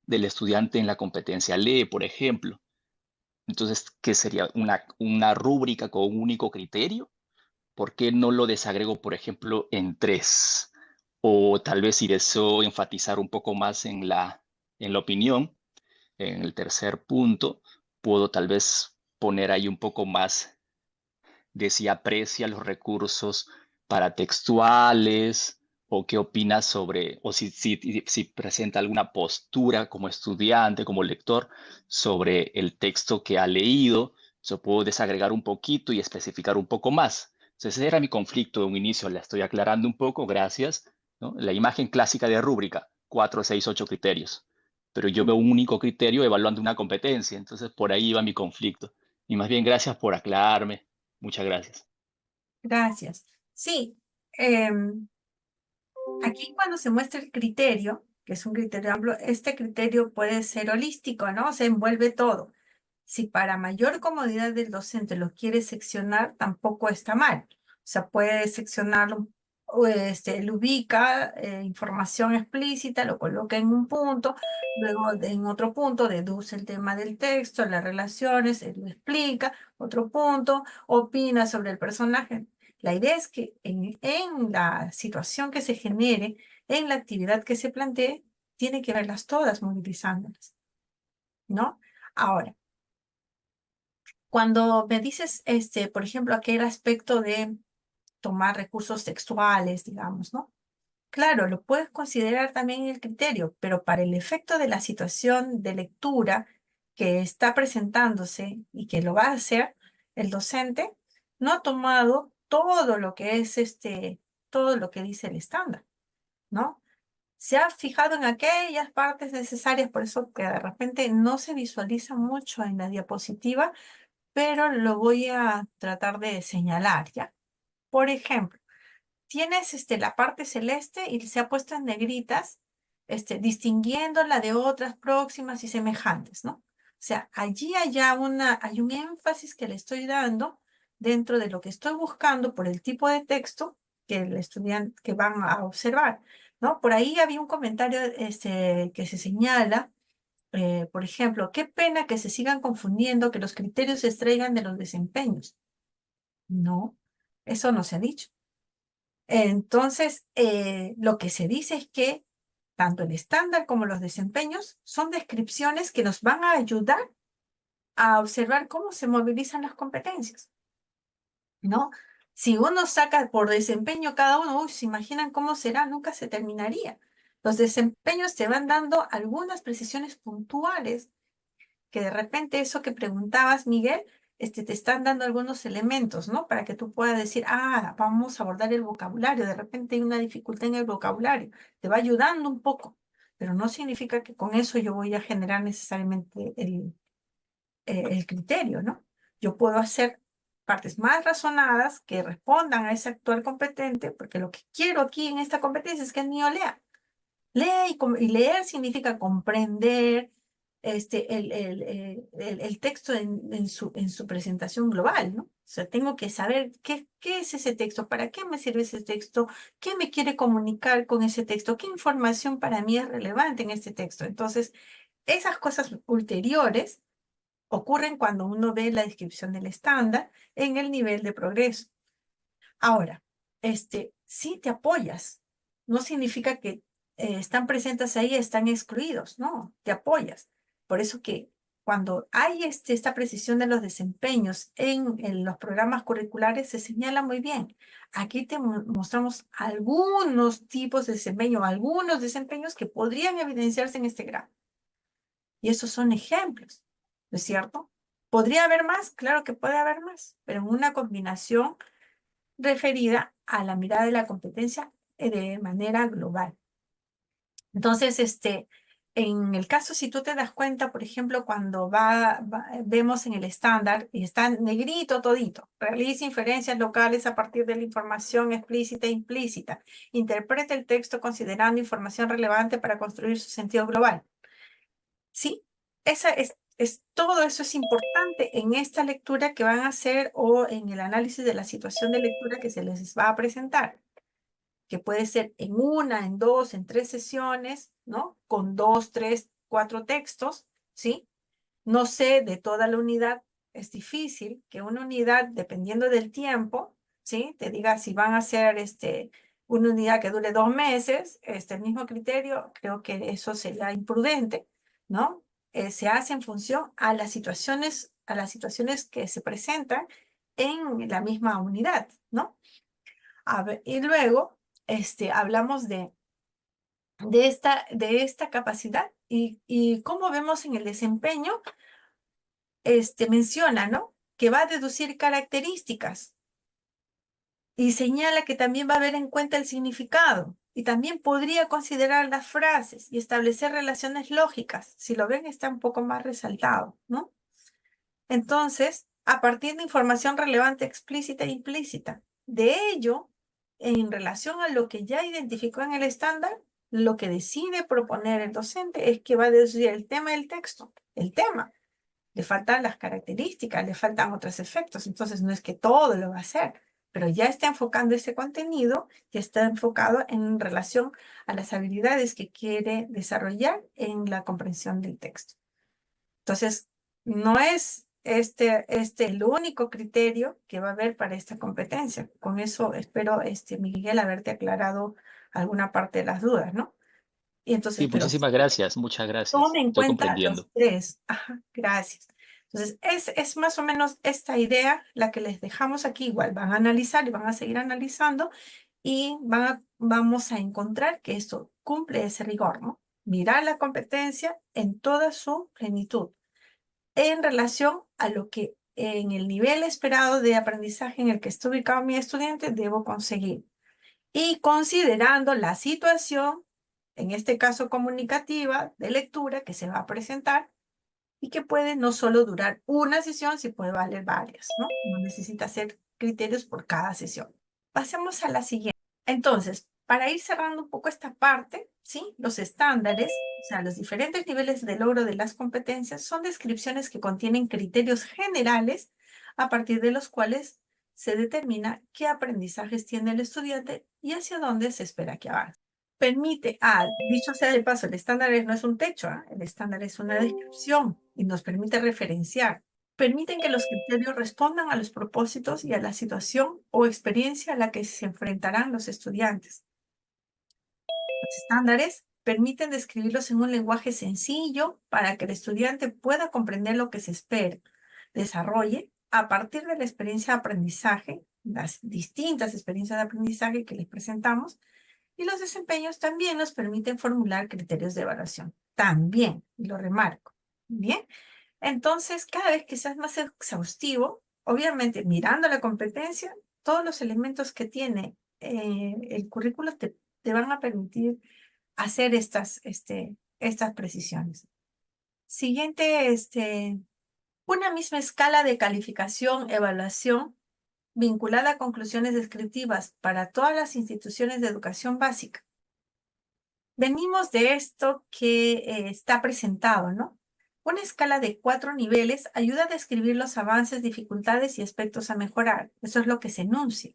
del estudiante en la competencia LEE, por ejemplo. Entonces, ¿qué sería? ¿Una rúbrica con un único criterio? ¿Por qué no lo desagrego, por ejemplo, en 3? O tal vez si deseo enfatizar un poco más en la opinión, en el tercer punto, puedo tal vez poner ahí un poco más de si aprecia los recursos paratextuales o qué opina sobre, o si presenta alguna postura como estudiante, como lector, sobre el texto que ha leído. Yo puedo desagregar un poquito y especificar un poco más. Entonces, ese era mi conflicto de un inicio, la estoy aclarando un poco, gracias, ¿no? La imagen clásica de rúbrica, 4, 6, 8 criterios. Pero yo veo un único criterio evaluando una competencia, entonces por ahí iba mi conflicto. Y más bien, gracias por aclararme. Muchas gracias. Gracias. Sí, aquí cuando se muestra el criterio, que es un criterio amplio, este criterio puede ser holístico, ¿no? Se envuelve todo. Si para mayor comodidad del docente lo quiere seccionar, tampoco está mal. O sea, puede seccionarlo, lo ubica, información explícita, lo coloca en un punto, luego en otro punto deduce el tema del texto, las relaciones, lo explica, otro punto, opina sobre el personaje. La idea es que en la situación que se genere, en la actividad que se plantee, tiene que verlas todas movilizándolas, ¿no? Ahora, cuando me dices, por ejemplo, aquel aspecto de tomar recursos textuales, digamos, ¿no? Claro, lo puedes considerar también en el criterio, pero para el efecto de la situación de lectura que está presentándose y que lo va a hacer, el docente no ha tomado todo lo que es todo lo que dice el estándar, ¿no? Se ha fijado en aquellas partes necesarias, por eso que de repente no se visualiza mucho en la diapositiva, pero lo voy a tratar de señalar, ¿ya? Por ejemplo, tienes la parte celeste y se ha puesto en negritas, distinguiéndola de otras próximas y semejantes, ¿no? O sea, allí hay un énfasis que le estoy dando dentro de lo que estoy buscando por el tipo de texto que el estudiante que van a observar, ¿no? Por ahí había un comentario que se señala, por ejemplo, qué pena que se sigan confundiendo, que los criterios se extraigan de los desempeños. No, eso no se ha dicho. Entonces, lo que se dice es que tanto el estándar como los desempeños son descripciones que nos van a ayudar a observar cómo se movilizan las competencias, ¿no? Si uno saca por desempeño cada uno, uy, ¿se imaginan cómo será? Nunca se terminaría. Los desempeños te van dando algunas precisiones puntuales que de repente eso que preguntabas, Miguel, te están dando algunos elementos, ¿no? Para que tú puedas decir, ah, vamos a abordar el vocabulario. De repente hay una dificultad en el vocabulario. Te va ayudando un poco, pero no significa que con eso yo voy a generar necesariamente el criterio, ¿no? Yo puedo hacer partes más razonadas que respondan a ese actuar competente, porque lo que quiero aquí en esta competencia es que el niño lea. Lee y leer significa comprender el texto en su presentación global, ¿no? O sea, tengo que saber qué es ese texto, para qué me sirve ese texto, qué me quiere comunicar con ese texto, qué información para mí es relevante en este texto. Entonces, esas cosas ulteriores ocurren cuando uno ve la descripción del estándar en el nivel de progreso. Ahora, si te apoyas, no significa que están presentes ahí, están excluidos, no, te apoyas. Por eso que cuando hay esta precisión de los desempeños en los programas curriculares, se señala muy bien. Aquí te mostramos algunos tipos de desempeño, algunos desempeños que podrían evidenciarse en este grado. Y esos son ejemplos, ¿no es cierto? ¿Podría haber más? Claro que puede haber más, pero en una combinación referida a la mirada de la competencia de manera global. Entonces, en el caso, si tú te das cuenta, por ejemplo, cuando vemos en el estándar, y está negrito todito, realiza inferencias locales a partir de la información explícita e implícita, interpreta el texto considerando información relevante para construir su sentido global. ¿Sí? Todo eso es importante en esta lectura que van a hacer o en el análisis de la situación de lectura que se les va a presentar. ¿Ok? que puede ser en una, en dos, en tres sesiones, ¿no? Con 2, 3, 4 textos, ¿sí? No sé de toda la unidad, es difícil que una unidad, dependiendo del tiempo, ¿sí? Te diga si van a hacer una unidad que dure 2 meses, el mismo criterio, creo que eso sería imprudente, ¿no? Se hace en función a las situaciones que se presentan en la misma unidad, ¿no? A ver, y luego, hablamos de esta capacidad y cómo vemos en el desempeño, menciona, ¿no? Que va a deducir características y señala que también va a ver en cuenta el significado y también podría considerar las frases y establecer relaciones lógicas. Si lo ven, está un poco más resaltado, ¿no? Entonces, a partir de información relevante explícita e implícita, de ello, en relación a lo que ya identificó en el estándar, lo que decide proponer el docente es que va a deducir el tema del texto, el tema. Le faltan las características, le faltan otros efectos, entonces no es que todo lo va a hacer, pero ya está enfocando ese contenido, ya está enfocado en relación a las habilidades que quiere desarrollar en la comprensión del texto. Entonces, no es el único criterio que va a haber para esta competencia. Con eso espero, Miguel, haberte aclarado alguna parte de las dudas, ¿no? Y entonces, Sí, pero muchísimas gracias, muchas gracias. tome en Estoy cuenta los comprendiendo. tres. Ajá, gracias. Entonces, es más o menos esta idea la que les dejamos aquí. Igual van a analizar y van a seguir analizando y vamos a encontrar que esto cumple ese rigor, ¿no? Mirar la competencia en toda su plenitud en relación a lo que en el nivel esperado de aprendizaje en el que está ubicado mi estudiante debo conseguir. Y considerando la situación, en este caso comunicativa, de lectura que se va a presentar y que puede no solo durar una sesión, sino puede valer varias, ¿no? No necesita hacer criterios por cada sesión. Pasemos a la siguiente. Entonces, para ir cerrando un poco esta parte, ¿sí? Los estándares, o sea, los diferentes niveles de logro de las competencias son descripciones que contienen criterios generales a partir de los cuales se determina qué aprendizajes tiene el estudiante y hacia dónde se espera que avance. Permite, dicho sea de paso, el estándar no es un techo, el estándar es una descripción y nos permite referenciar. Permiten que los criterios respondan a los propósitos y a la situación o experiencia a la que se enfrentarán los estudiantes. Los estándares permiten describirlos en un lenguaje sencillo para que el estudiante pueda comprender lo que se espera, desarrolle a partir de la experiencia de aprendizaje, las distintas experiencias de aprendizaje que les presentamos, y los desempeños también nos permiten formular criterios de evaluación. También, y lo remarco. Bien, entonces cada vez que seas más exhaustivo, obviamente mirando la competencia, todos los elementos que tiene el currículo te van a permitir hacer estas precisiones. Siguiente, una misma escala de calificación, evaluación, vinculada a conclusiones descriptivas para todas las instituciones de educación básica. Venimos de esto que está presentado, ¿no? Una escala de 4 niveles ayuda a describir los avances, dificultades y aspectos a mejorar. Eso es lo que se enuncia.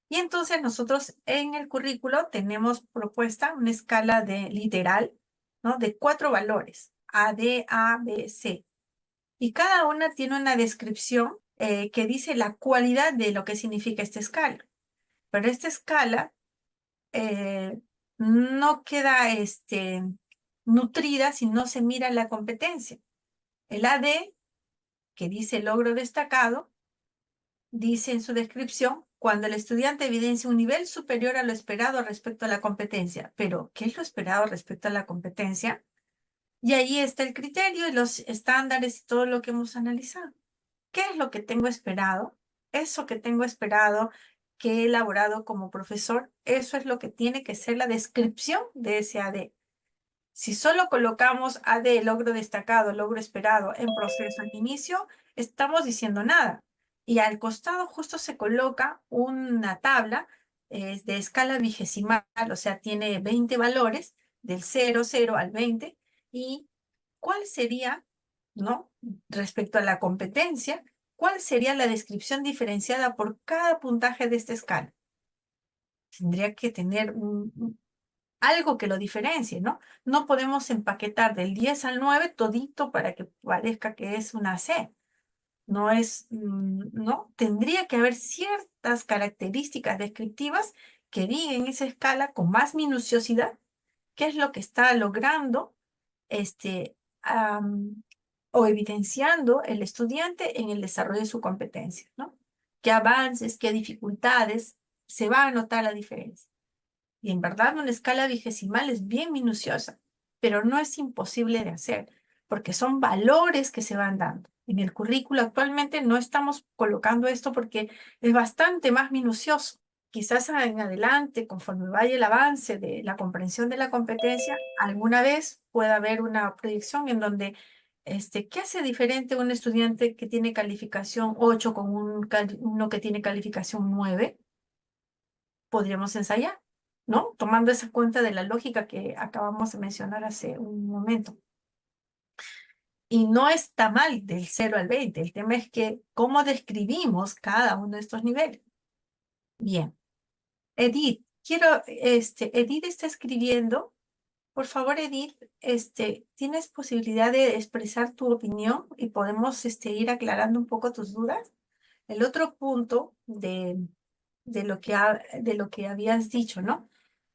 Y entonces nosotros en el currículo tenemos propuesta una escala de literal, ¿no? De 4 valores, A, D, A, B, C. Y cada una tiene una descripción que dice la cualidad de lo que significa esta escala. Pero esta escala no queda nutrida si no se mira la competencia. El AD, que dice logro destacado, dice en su descripción, cuando el estudiante evidencia un nivel superior a lo esperado respecto a la competencia. Pero, ¿qué es lo esperado respecto a la competencia? Y ahí está el criterio y los estándares y todo lo que hemos analizado. ¿Qué es lo que tengo esperado? Eso que tengo esperado, que he elaborado como profesor, eso es lo que tiene que ser la descripción de ese AD. Si solo colocamos AD, logro destacado, logro esperado en proceso al inicio, estamos diciendo nada. Y al costado justo se coloca una tabla de escala vigesimal, o sea, tiene 20 valores, del 0, 0 al 20, y ¿cuál sería, no? Respecto a la competencia, ¿cuál sería la descripción diferenciada por cada puntaje de esta escala? Tendría que tener algo que lo diferencie, ¿no? No podemos empaquetar del 10 al 9 todito para que parezca que es una C. No es, ¿no? Tendría que haber ciertas características descriptivas que digan en esa escala con más minuciosidad qué es lo que está logrando o evidenciando el estudiante en el desarrollo de su competencia, ¿no? Qué avances, qué dificultades, se va a notar la diferencia. Y en verdad una escala vigesimal es bien minuciosa, pero no es imposible de hacer, porque son valores que se van dando. En el currículo actualmente no estamos colocando esto porque es bastante más minucioso. Quizás en adelante, conforme vaya el avance de la comprensión de la competencia, alguna vez pueda haber una proyección en donde, ¿qué hace diferente un estudiante que tiene calificación 8 con uno que tiene calificación 9? Podríamos ensayar, ¿no? Tomando esa cuenta de la lógica que acabamos de mencionar hace un momento. Y no está mal del 0 al 20. El tema es que cómo describimos cada uno de estos niveles. Bien. Edith, Edith está escribiendo. Por favor, Edith, ¿tienes posibilidad de expresar tu opinión y podemos ir aclarando un poco tus dudas? El otro punto de lo que habías dicho, ¿no?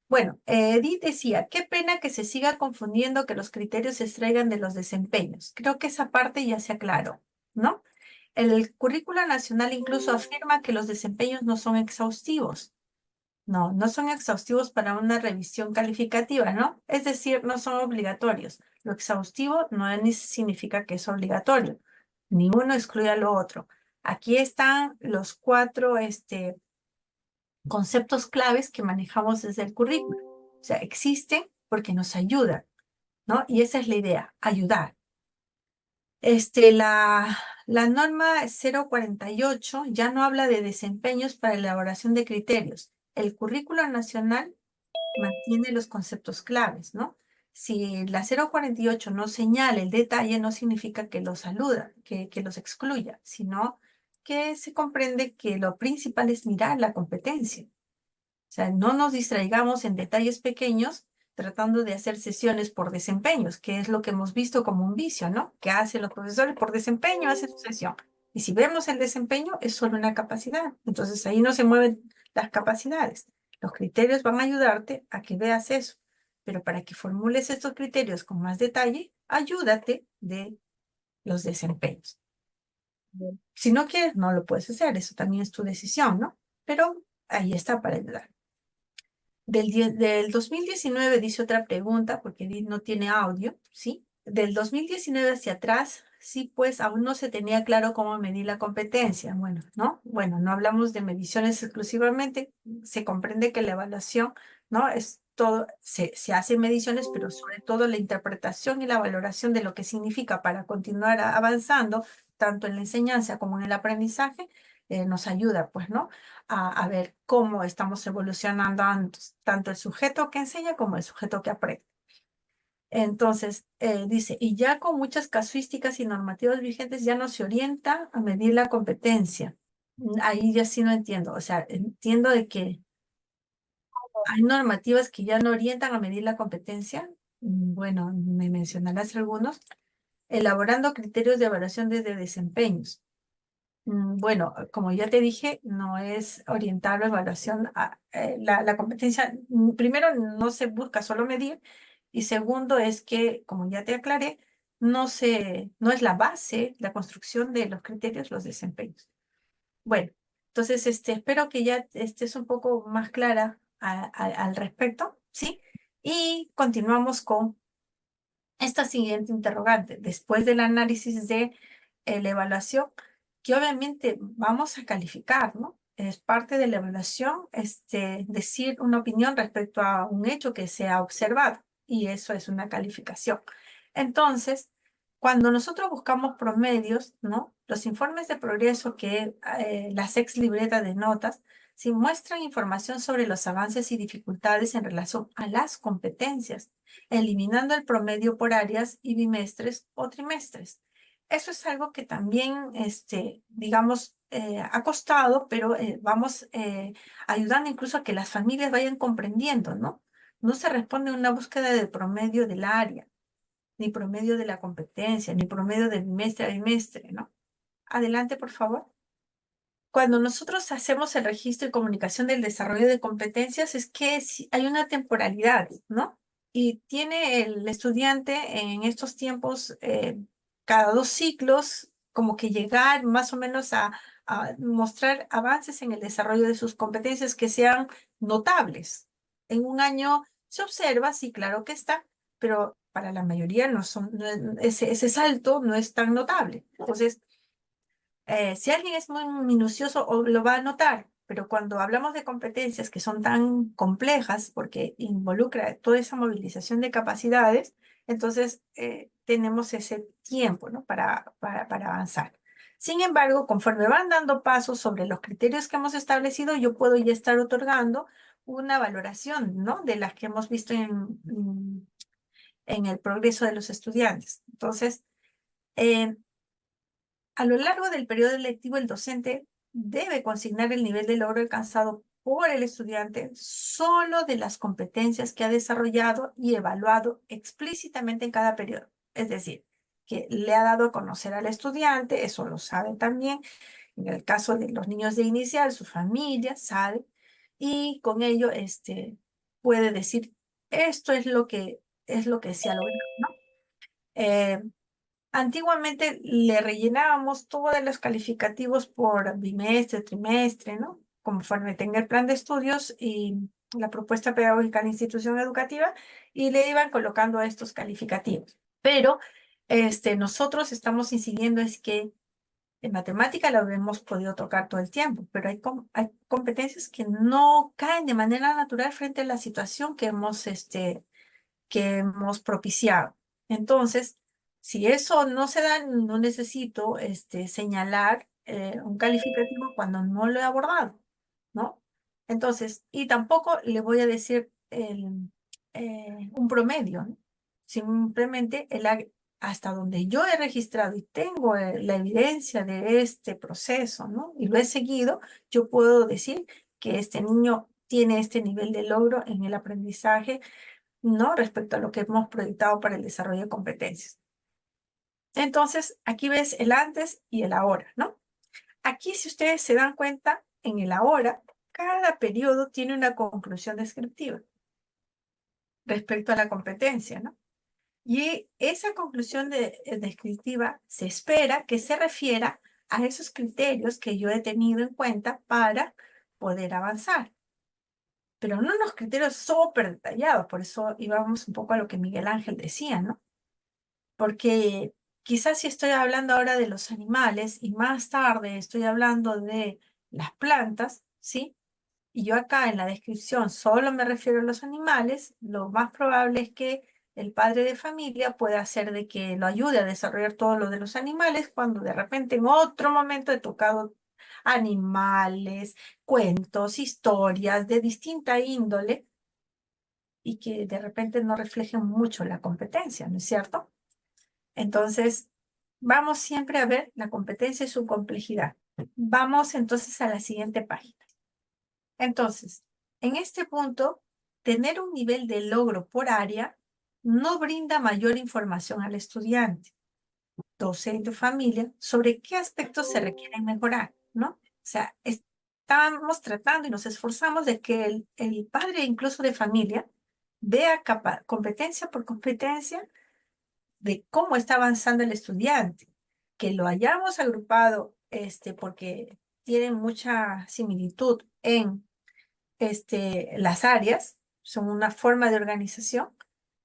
Bueno, Edith decía, qué pena que se siga confundiendo que los criterios se extraigan de los desempeños. Creo que esa parte ya se aclaró, ¿no? El currículo nacional incluso afirma que los desempeños no son exhaustivos. No, no son exhaustivos para una revisión calificativa, ¿no? Es decir, no son obligatorios. Lo exhaustivo no significa que es obligatorio. Ninguno excluye a lo otro. Aquí están los 4, conceptos claves que manejamos desde el currículo. O sea, existen porque nos ayudan, ¿no? Y esa es la idea, ayudar. La norma 048 ya no habla de desempeños para elaboración de criterios. El currículo nacional mantiene los conceptos claves, ¿no? Si la 048 no señala el detalle, no significa que los saluda, que los excluya, sino que se comprende que lo principal es mirar la competencia. O sea, no nos distraigamos en detalles pequeños tratando de hacer sesiones por desempeños, que es lo que hemos visto como un vicio, ¿no? Que hacen los profesores por desempeño, hacen su sesión. Y si vemos el desempeño, es solo una capacidad. Entonces ahí no se mueven las capacidades. Los criterios van a ayudarte a que veas eso. Pero para que formules estos criterios con más detalle, ayúdate de los desempeños. Si no quieres, no lo puedes hacer. Eso también es tu decisión, ¿no? Pero ahí está para ayudar. Del 2019 dice otra pregunta, porque no tiene audio, ¿sí? Del 2019 hacia atrás, sí, pues aún no se tenía claro cómo medir la competencia. Bueno, ¿no? Bueno, no hablamos de mediciones exclusivamente, se comprende que la evaluación, ¿no? Es todo, se hacen mediciones, pero sobre todo la interpretación y la valoración de lo que significa para continuar avanzando, tanto en la enseñanza como en el aprendizaje, nos ayuda, pues, ¿no? A ver cómo estamos evolucionando tanto el sujeto que enseña como el sujeto que aprende. Entonces, dice, y ya con muchas casuísticas y normativas vigentes ya no se orienta a medir la competencia. Ahí ya sí no entiendo, o sea, entiendo de que hay normativas que ya no orientan a medir la competencia. Bueno, me mencionarás algunos. Elaborando criterios de evaluación desde desempeños. Bueno, como ya te dije, no es orientar la evaluación a la competencia. Primero, no se busca solo medir, y segundo es que, como ya te aclaré, no es la base, la construcción de los criterios, los desempeños. Bueno, entonces espero que ya estés un poco más clara al respecto, ¿sí? Y continuamos con esta siguiente interrogante. Después del análisis de la evaluación, que obviamente vamos a calificar, ¿no? Es parte de la evaluación, decir una opinión respecto a un hecho que se ha observado, y eso es una calificación. Entonces, cuando nosotros buscamos promedios, ¿no? Los informes de progreso que las ex libretas de notas, sí muestran información sobre los avances y dificultades en relación a las competencias, eliminando el promedio por áreas y bimestres o trimestres. Eso es algo que también, digamos, ha costado, pero vamos ayudando incluso a que las familias vayan comprendiendo, ¿no? No se responde a una búsqueda de promedio del área, ni promedio de la competencia, ni promedio de bimestre a bimestre, ¿no? Adelante, por favor. Cuando nosotros hacemos el registro y comunicación del desarrollo de competencias, es que hay una temporalidad, ¿no? Y tiene el estudiante en estos tiempos, cada 2 ciclos, como que llegar más o menos a mostrar avances en el desarrollo de sus competencias que sean notables. En un año se observa, sí, claro que está, pero para la mayoría ese salto no es tan notable. Entonces, si alguien es muy minucioso lo va a notar, pero cuando hablamos de competencias que son tan complejas porque involucra toda esa movilización de capacidades, entonces tenemos ese tiempo, ¿no? para avanzar. Sin embargo, conforme van dando pasos sobre los criterios que hemos establecido, yo puedo ya estar otorgando una valoración, ¿no? De las que hemos visto en el progreso de los estudiantes. Entonces, a lo largo del periodo lectivo, el docente debe consignar el nivel de logro alcanzado por el estudiante solo de las competencias que ha desarrollado y evaluado explícitamente en cada periodo. Es decir, que le ha dado a conocer al estudiante, eso lo sabe también. En el caso de los niños de inicial, su familia sabe, y con ello puede decir, esto es lo que se ha logrado, ¿no? Antiguamente le rellenábamos todos los calificativos por bimestre, trimestre, ¿no? Conforme tenga el plan de estudios y la propuesta pedagógica de la institución educativa, y le iban colocando estos calificativos. Pero nosotros estamos incidiendo es que en matemática lo hemos podido tocar todo el tiempo, pero hay competencias que no caen de manera natural frente a la situación que hemos propiciado. Entonces, si eso no se da, no necesito señalar un calificativo cuando no lo he abordado, ¿no? Entonces, y tampoco le voy a decir un promedio, ¿no? Simplemente hasta donde yo he registrado y tengo la evidencia de este proceso, ¿no? Y lo he seguido, yo puedo decir que este niño tiene este nivel de logro en el aprendizaje, ¿no? Respecto a lo que hemos proyectado para el desarrollo de competencias. Entonces, aquí ves el antes y el ahora, ¿no? Aquí, si ustedes se dan cuenta, en el ahora, cada periodo tiene una conclusión descriptiva respecto a la competencia, ¿no? Y esa conclusión descriptiva se espera que se refiera a esos criterios que yo he tenido en cuenta para poder avanzar. Pero no unos criterios súper detallados, por eso íbamos un poco a lo que Miguel Ángel decía, ¿no? Porque quizás si estoy hablando ahora de los animales y más tarde estoy hablando de las plantas, ¿sí? Y yo acá en la descripción solo me refiero a los animales, lo más probable es que el padre de familia pueda hacer de que lo ayude a desarrollar todo lo de los animales cuando de repente en otro momento he tocado animales, cuentos, historias de distinta índole y que de repente no reflejen mucho la competencia, ¿no es cierto? Entonces, vamos siempre a ver la competencia y su complejidad. Vamos entonces a la siguiente página. Entonces, en este punto, tener un nivel de logro por área no brinda mayor información al estudiante, docente o familia, sobre qué aspectos se requieren mejorar, ¿no? O sea, estamos tratando y nos esforzamos de que el padre incluso de familia vea competencia por competencia de cómo está avanzando el estudiante, que lo hayamos agrupado porque tienen mucha similitud en las áreas, son una forma de organización,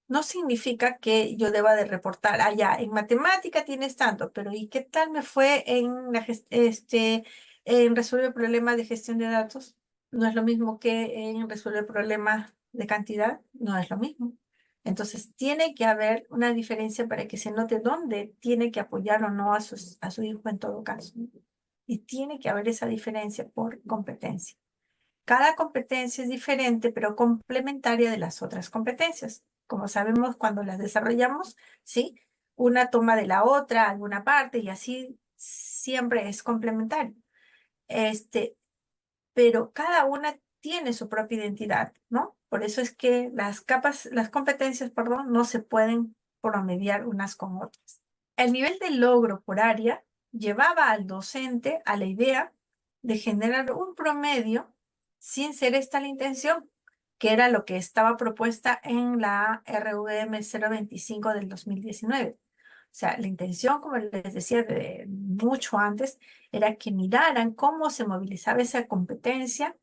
no significa que yo deba de reportar, allá en matemática tienes tanto, pero ¿y qué tal me fue en resolver problemas de gestión de datos? No es lo mismo que en resolver problemas de cantidad, no es lo mismo. Entonces, tiene que haber una diferencia para que se note dónde tiene que apoyar o no a su hijo en todo caso. Y tiene que haber esa diferencia por competencia. Cada competencia es diferente, pero complementaria de las otras competencias. Como sabemos, cuando las desarrollamos, ¿sí? Una toma de la otra, alguna parte, y así siempre es complementario. pero cada una tiene su propia identidad, ¿no? Por eso es que las competencias, perdón, no se pueden promediar unas con otras. El nivel de logro por área llevaba al docente a la idea de generar un promedio sin ser esta la intención, que era lo que estaba propuesta en la RVM 025 del 2019. O sea, la intención, como les decía de mucho antes, era que miraran cómo se movilizaba esa competencia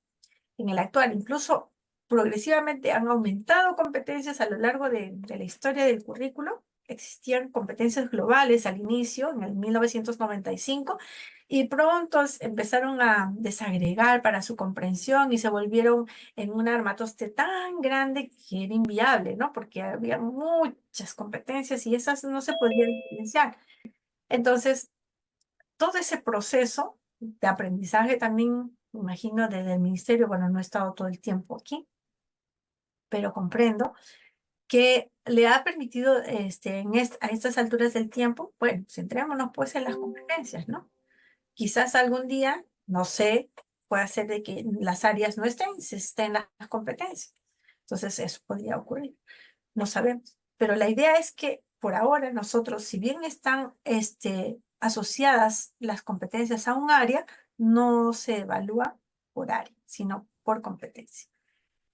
en el actual. Incluso progresivamente han aumentado competencias a lo largo de la historia del currículo. Existían competencias globales al inicio, en el 1995, y pronto empezaron a desagregar para su comprensión y se volvieron en un armatoste tan grande que era inviable, ¿no? Porque había muchas competencias y esas no se podían diferenciar. Entonces, todo ese proceso de aprendizaje también, me imagino, desde el ministerio, bueno, no he estado todo el tiempo aquí, pero comprendo que le ha permitido a estas alturas del tiempo, bueno, centrémonos pues en las competencias, ¿no? Quizás algún día, no sé, puede ser de que las áreas no estén, se estén las competencias. Entonces eso podría ocurrir, no sabemos. Pero la idea es que por ahora nosotros, si bien están asociadas las competencias a un área, no se evalúa por área, sino por competencia.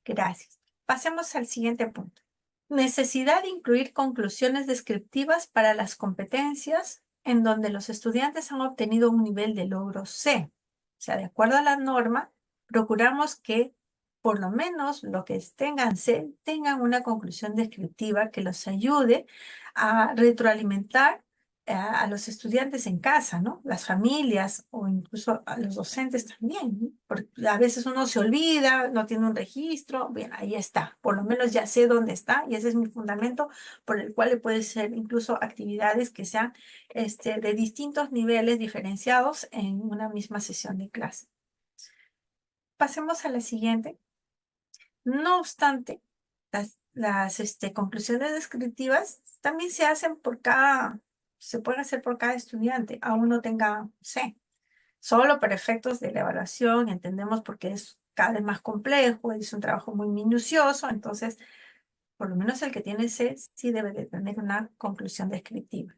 Gracias. Pasemos al siguiente punto. Necesidad de incluir conclusiones descriptivas para las competencias en donde los estudiantes han obtenido un nivel de logro C. O sea, de acuerdo a la norma, procuramos que por lo menos lo que tengan C tengan una conclusión descriptiva que los ayude a retroalimentar a los estudiantes en casa, ¿no? Las familias o incluso a los docentes también, ¿no? Porque a veces uno se olvida, no tiene un registro, bien, ahí está, por lo menos ya sé dónde está y ese es mi fundamento por el cual puede ser incluso actividades que sean de distintos niveles diferenciados en una misma sesión de clase. Pasemos a la siguiente. No obstante, las conclusiones descriptivas también se pueden hacer por cada estudiante, aún no tenga C. Solo para efectos de la evaluación, entendemos porque es cada vez más complejo, es un trabajo muy minucioso, entonces, por lo menos el que tiene C sí debe de tener una conclusión descriptiva.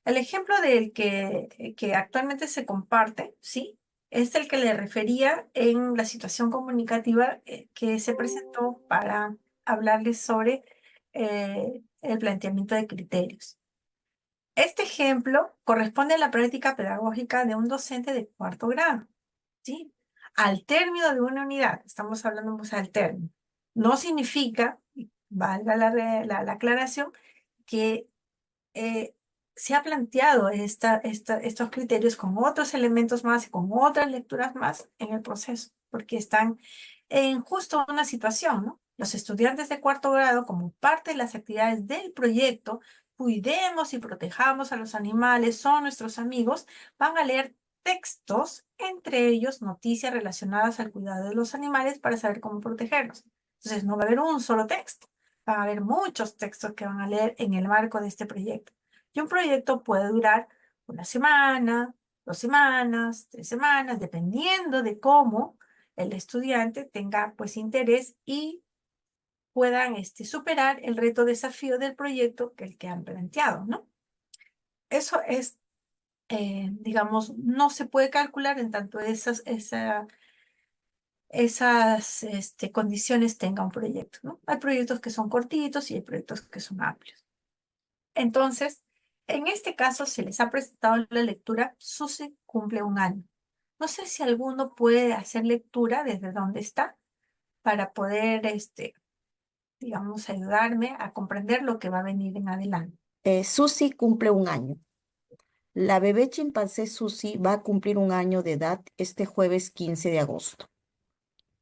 El ejemplo del que actualmente se comparte, ¿sí? Es el que le refería en la situación comunicativa que se presentó para hablarles sobre el planteamiento de criterios. Este ejemplo corresponde a la práctica pedagógica de un docente de 4º grado, ¿sí? Al término de una unidad, estamos hablando pues al término. No significa, valga la aclaración, que se ha planteado estos criterios con otros elementos más y con otras lecturas más en el proceso, porque están en justo una situación, ¿no? Los estudiantes de 4º grado, como parte de las actividades del proyecto, cuidemos y protejamos a los animales, son nuestros amigos, van a leer textos, entre ellos noticias relacionadas al cuidado de los animales para saber cómo protegerlos. Entonces no va a haber un solo texto, van a haber muchos textos que van a leer en el marco de este proyecto. Y un proyecto puede durar 1 semana, 2 semanas, 3 semanas, dependiendo de cómo el estudiante tenga pues interés y puedan superar el reto desafío del proyecto que han planteado, ¿no? Eso es, digamos, no se puede calcular en tanto esas condiciones tenga un proyecto, ¿no? Hay proyectos que son cortitos y hay proyectos que son amplios. Entonces, en este caso se les ha presentado la lectura SUSE cumple 1 año. No sé si alguno puede hacer lectura desde donde está para poder, digamos, ayudarme a comprender lo que va a venir en adelante. Susi cumple 1 año. La bebé chimpancé Susi va a cumplir 1 año de edad este jueves 15 de agosto.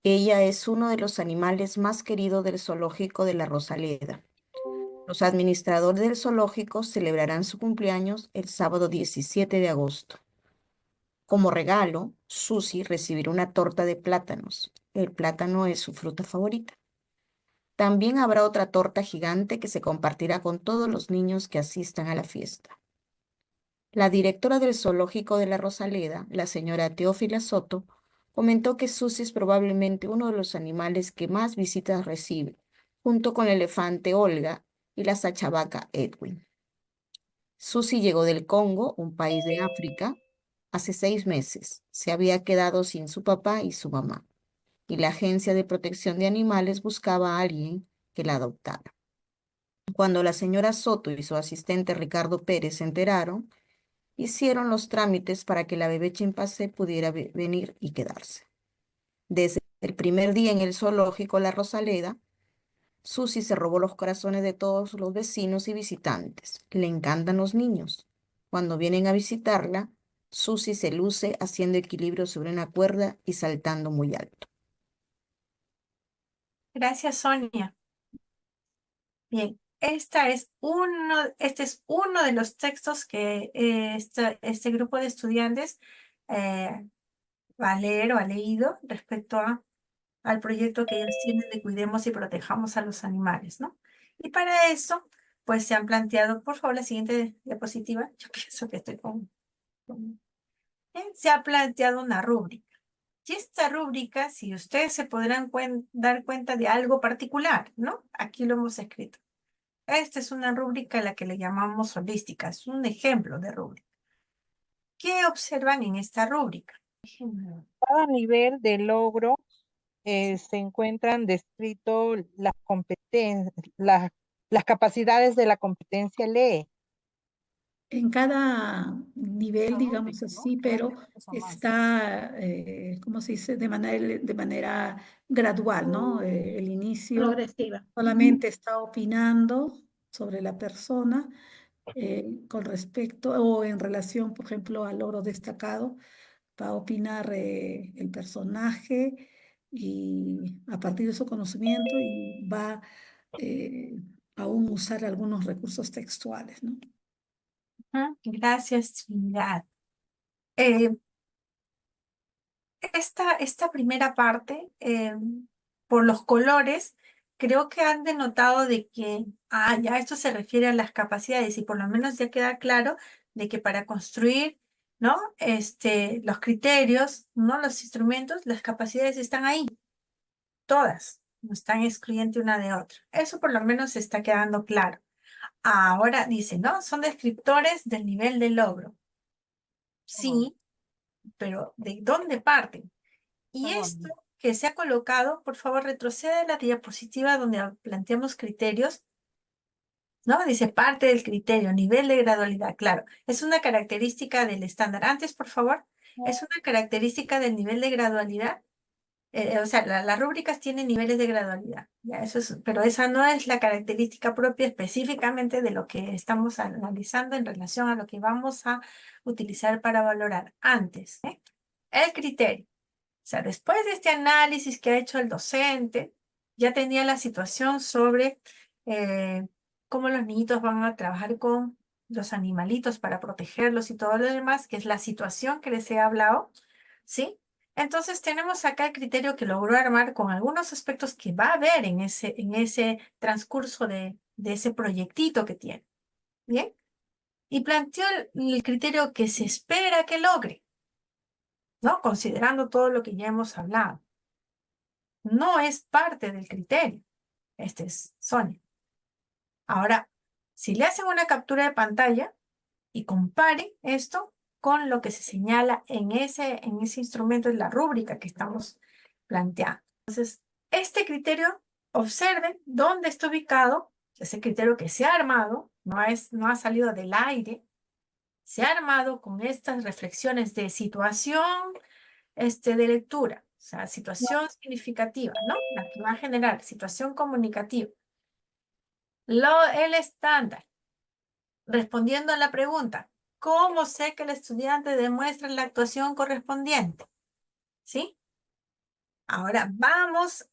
Ella es uno de los animales más queridos del zoológico de la Rosaleda. Los administradores del zoológico celebrarán su cumpleaños el sábado 17 de agosto. Como regalo, Susi recibirá una torta de plátanos. El plátano es su fruta favorita. También habrá otra torta gigante que se compartirá con todos los niños que asistan a la fiesta. La directora del zoológico de la Rosaleda, la señora Teófila Soto, comentó que Susi es probablemente uno de los animales que más visitas recibe, junto con el elefante Olga y la sachavaca Edwin. Susi llegó del Congo, un país de África, hace 6 meses. Se había quedado sin su papá y su mamá, y la Agencia de Protección de Animales buscaba a alguien que la adoptara. Cuando la señora Soto y su asistente Ricardo Pérez se enteraron, hicieron los trámites para que la bebé chimpancé pudiera venir y quedarse. Desde el primer día en el zoológico La Rosaleda, Susi se robó los corazones de todos los vecinos y visitantes. Le encantan los niños. Cuando vienen a visitarla, Susi se luce haciendo equilibrio sobre una cuerda y saltando muy alto. Gracias, Sonia. Bien, este es uno de los textos que este grupo de estudiantes va a leer o ha leído respecto al proyecto que ellos tienen de cuidemos y protejamos a los animales, ¿no? Y para eso, pues se han planteado, por favor, la siguiente diapositiva. Yo pienso que estoy se ha planteado una rúbrica. Y esta rúbrica, si ustedes se podrán dar cuenta de algo particular, ¿no? Aquí lo hemos escrito. Esta es una rúbrica a la que le llamamos holística, es un ejemplo de rúbrica. ¿Qué observan en esta rúbrica? Cada nivel de logro se encuentran descritos las capacidades de la competencia lee. En cada nivel, digamos así, pero está, ¿cómo se dice? De manera gradual, ¿no? El inicio Progresiva. solamente está opinando sobre la persona con respecto o en relación, por ejemplo, al logro destacado, va a opinar el personaje y a partir de su conocimiento y va aún usar algunos recursos textuales, ¿no? Gracias, Trinidad. Esta primera parte, por los colores, creo que han denotado de que, ya esto se refiere a las capacidades y por lo menos ya queda claro de que para construir, ¿no? Los criterios, ¿no? Los instrumentos, las capacidades están ahí, todas, no están excluyentes una de otra. Eso por lo menos está quedando claro. Ahora dice, ¿no? Son descriptores del nivel de logro. Sí, pero ¿de dónde parten? Y esto que se ha colocado, por favor, retrocede a la diapositiva donde planteamos criterios, ¿no? Dice parte del criterio, nivel de gradualidad. Claro, es una característica del estándar. Antes, por favor, es una característica del nivel de gradualidad. O sea, las rúbricas tienen niveles de gradualidad, ya, eso es, pero esa no es la característica propia específicamente de lo que estamos analizando en relación a lo que vamos a utilizar para valorar antes. El criterio. O sea, después de este análisis que ha hecho el docente, ya tenía la situación sobre cómo los niñitos van a trabajar con los animalitos para protegerlos y todo lo demás, que es la situación que les he hablado, ¿sí? Entonces tenemos acá el criterio que logró armar con algunos aspectos que va a ver en ese transcurso de ese proyectito que tiene, ¿bien? Y planteó el criterio que se espera que logre, ¿no? Considerando todo lo que ya hemos hablado. No es parte del criterio. Este es Sonia. Ahora, si le hacen una captura de pantalla y comparen esto con lo que se señala en ese instrumento, en la rúbrica que estamos planteando. Entonces, este criterio, observen dónde está ubicado, ese criterio que se ha armado, no ha salido del aire, se ha armado con estas reflexiones de situación, de lectura, o sea, situación significativa, ¿no? La que va a generar situación comunicativa. El estándar, respondiendo a la pregunta, ¿cómo sé que el estudiante demuestra la actuación correspondiente? ¿Sí? Ahora vamos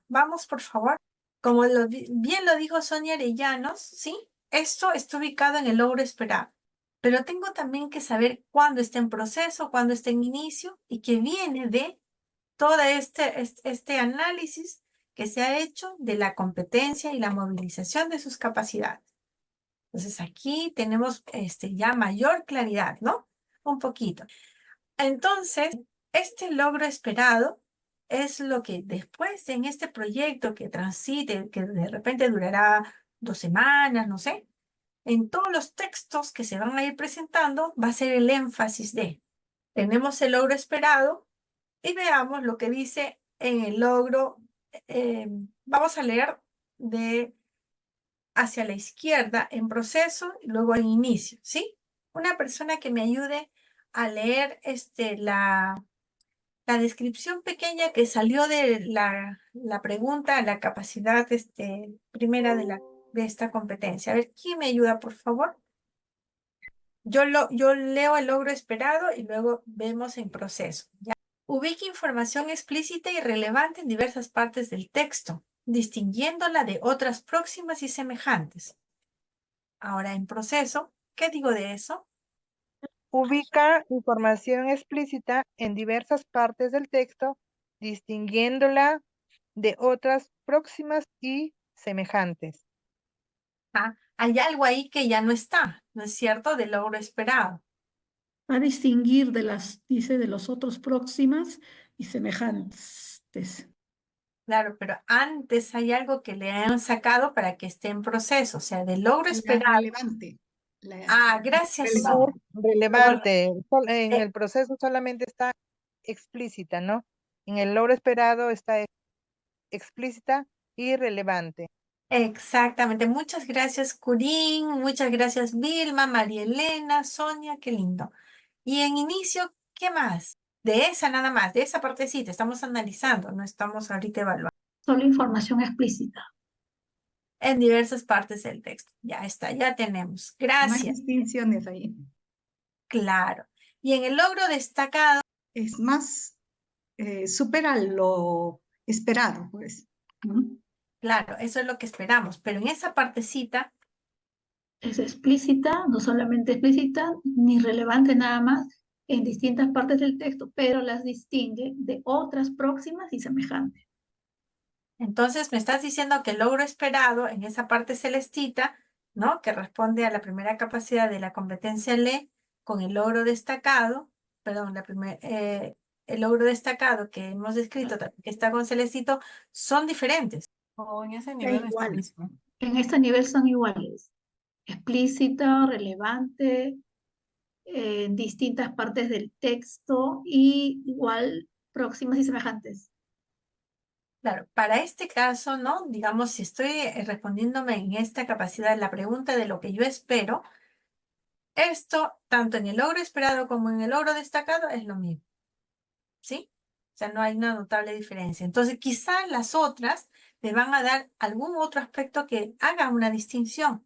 vamos por favor, como bien lo dijo Sonia Arellanos, ¿sí? Esto está ubicado en el logro esperado. Pero tengo también que saber cuándo está en proceso, cuándo está en inicio y que viene de todo este análisis que se ha hecho de la competencia y la movilización de sus capacidades. Entonces aquí tenemos ya mayor claridad, ¿no? Un poquito. Entonces, este logro esperado es lo que después en este proyecto que transite, que de repente durará 2 semanas, no sé, en todos los textos que se van a ir presentando va a ser el énfasis de, tenemos el logro esperado y veamos lo que dice en el logro. Vamos a leer de hacia la izquierda en proceso y luego en inicio, ¿sí? Una persona que me ayude a leer la descripción pequeña que salió de la pregunta, la capacidad primera de esta competencia. A ver, ¿quién me ayuda, por favor? Yo leo el logro esperado y luego vemos en proceso, ¿ya? Ubique información explícita y relevante en diversas partes del texto, distinguiéndola de otras próximas y semejantes. Ahora en proceso, ¿qué digo de eso? Ubica información explícita en diversas partes del texto, distinguiéndola de otras próximas y semejantes. Hay algo ahí que ya no está, ¿no es cierto? Del logro esperado. Va a distinguir dice, de los otros próximas y semejantes. Claro, pero antes hay algo que le han sacado para que esté en proceso, o sea, del logro esperado. Relevante. Gracias. Relevante. En Eh, el proceso solamente está explícita, ¿no? En el logro esperado está explícita y relevante. Exactamente. Muchas gracias, Curín. Muchas gracias, Vilma, María Elena, Sonia, qué lindo. Y en inicio, ¿qué más? De esa nada más, de esa partecita, estamos analizando, no estamos ahorita evaluando. Solo información explícita. En diversas partes del texto. Ya está, ya tenemos. No hay Gracias. distinciones ahí. Claro. Y en el logro destacado. Es más, supera lo esperado, pues. Claro, eso es lo que esperamos, pero en esa partecita. Es explícita, no solamente explícita, ni relevante nada más, en distintas partes del texto, pero las distingue de otras próximas y semejantes. Entonces me estás diciendo que el logro esperado en esa parte celestita, ¿no? Que responde a la primera capacidad de la competencia LE con el logro destacado, perdón, el logro destacado que hemos descrito, que está con celestito, son diferentes. O en ese nivel está iguales. mismo. En este nivel son iguales. Explícita, relevante, en distintas partes del texto y igual próximas y semejantes. Claro, para este caso, ¿no? Digamos, si estoy respondiéndome en esta capacidad, la pregunta de lo que yo espero, esto, tanto en el logro esperado como en el logro destacado, es lo mismo. ¿Sí? O sea, no hay una notable diferencia. Entonces, quizá las otras me van a dar algún otro aspecto que haga una distinción.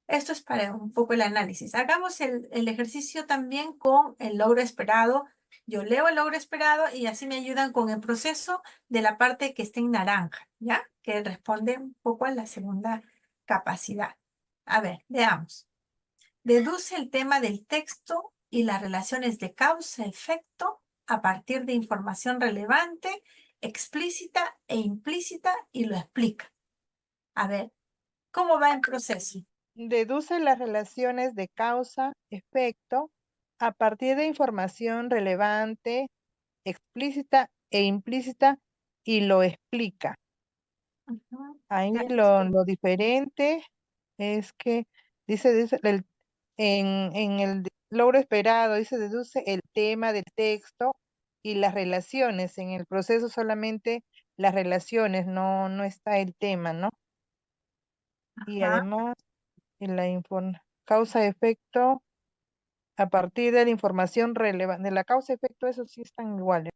Esto es para un poco el análisis. Hagamos el ejercicio también con el logro esperado. Yo leo el logro esperado y así me ayudan con el proceso de la parte que está en naranja, ¿ya? Que responde un poco a la segunda capacidad. A ver, veamos. Deduce el tema del texto y las relaciones de causa-efecto a partir de información relevante, explícita e implícita y lo explica. A ver, ¿cómo va el proceso? Deduce las relaciones de causa-efecto a partir de información relevante, explícita e implícita y lo explica. Ahí lo diferente es que dice en el logro esperado, dice deduce el tema del texto y las relaciones. En el proceso solamente las relaciones, no está el tema, ¿no? Y además en la causa-efecto a partir de la información relevante, de la causa-efecto, eso sí están iguales.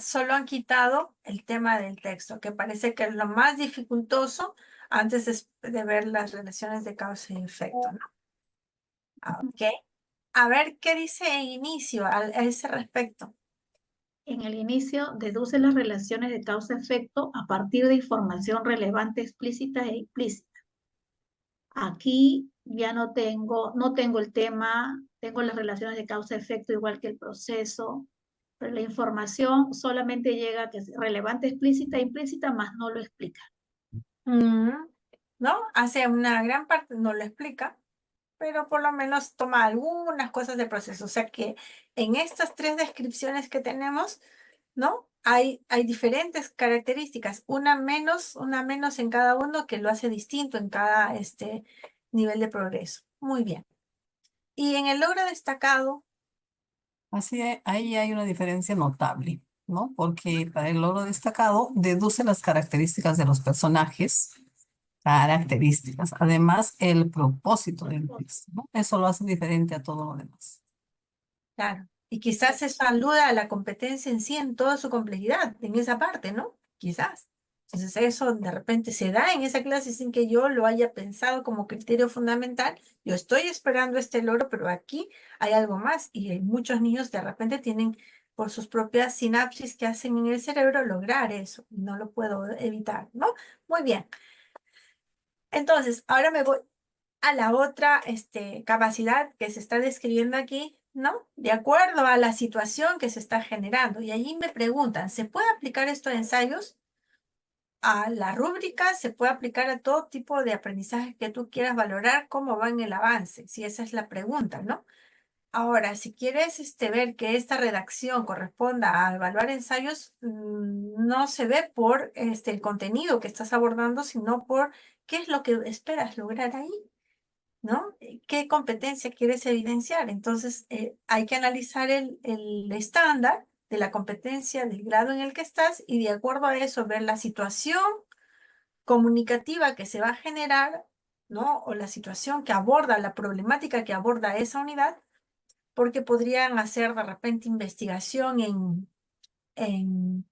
Solo han quitado el tema del texto, que parece que es lo más dificultoso antes de ver las relaciones de causa y efecto, ¿no? Ok. A ver, ¿qué dice en inicio a ese respecto? En el inicio, deduce las relaciones de causa-efecto a partir de información relevante, explícita e implícita. Aquí ya no tengo el tema, tengo las relaciones de causa-efecto igual que el proceso, pero la información solamente llega que es relevante, explícita e implícita, más no lo explica. ¿no? Hace una gran parte, no lo explica, pero por lo menos toma algunas cosas del proceso. O sea que en estas 3 descripciones que tenemos, ¿no? Hay diferentes características, una menos en cada uno que lo hace distinto en cada nivel de progreso. Muy bien. Y en el logro destacado, Ahí hay una diferencia notable, ¿no? Porque para el logro destacado deduce las características de los personajes, además el propósito del texto, ¿no? Eso lo hace diferente a todo lo demás. claro, y quizás eso aluda a la competencia en sí en toda su complejidad, en esa parte, ¿no? Quizás. Entonces eso de repente se da en esa clase sin que yo lo haya pensado como criterio fundamental. Yo estoy esperando este logro, pero aquí hay algo más y hay muchos niños de repente tienen por sus propias sinapsis que hacen en el cerebro lograr eso. Y no lo puedo evitar, ¿no? Muy bien. Entonces, ahora me voy a la otra capacidad que se está describiendo aquí, ¿no? De acuerdo a la situación que se está generando. Y allí me preguntan, ¿se puede aplicar esto a ensayos? A la rúbrica se puede aplicar a todo tipo de aprendizaje que tú quieras valorar, cómo va en el avance, si esa es la pregunta, ¿no? Ahora, si quieres ver que esta redacción corresponda a evaluar ensayos, no se ve por el contenido que estás abordando, sino por qué es lo que esperas lograr ahí, ¿no? ¿Qué competencia quieres evidenciar? Entonces, hay que analizar el estándar de la competencia del grado en el que estás y de acuerdo a eso ver la situación comunicativa que se va a generar, ¿no? O la situación que aborda, la problemática que aborda esa unidad, porque podrían hacer de repente investigación en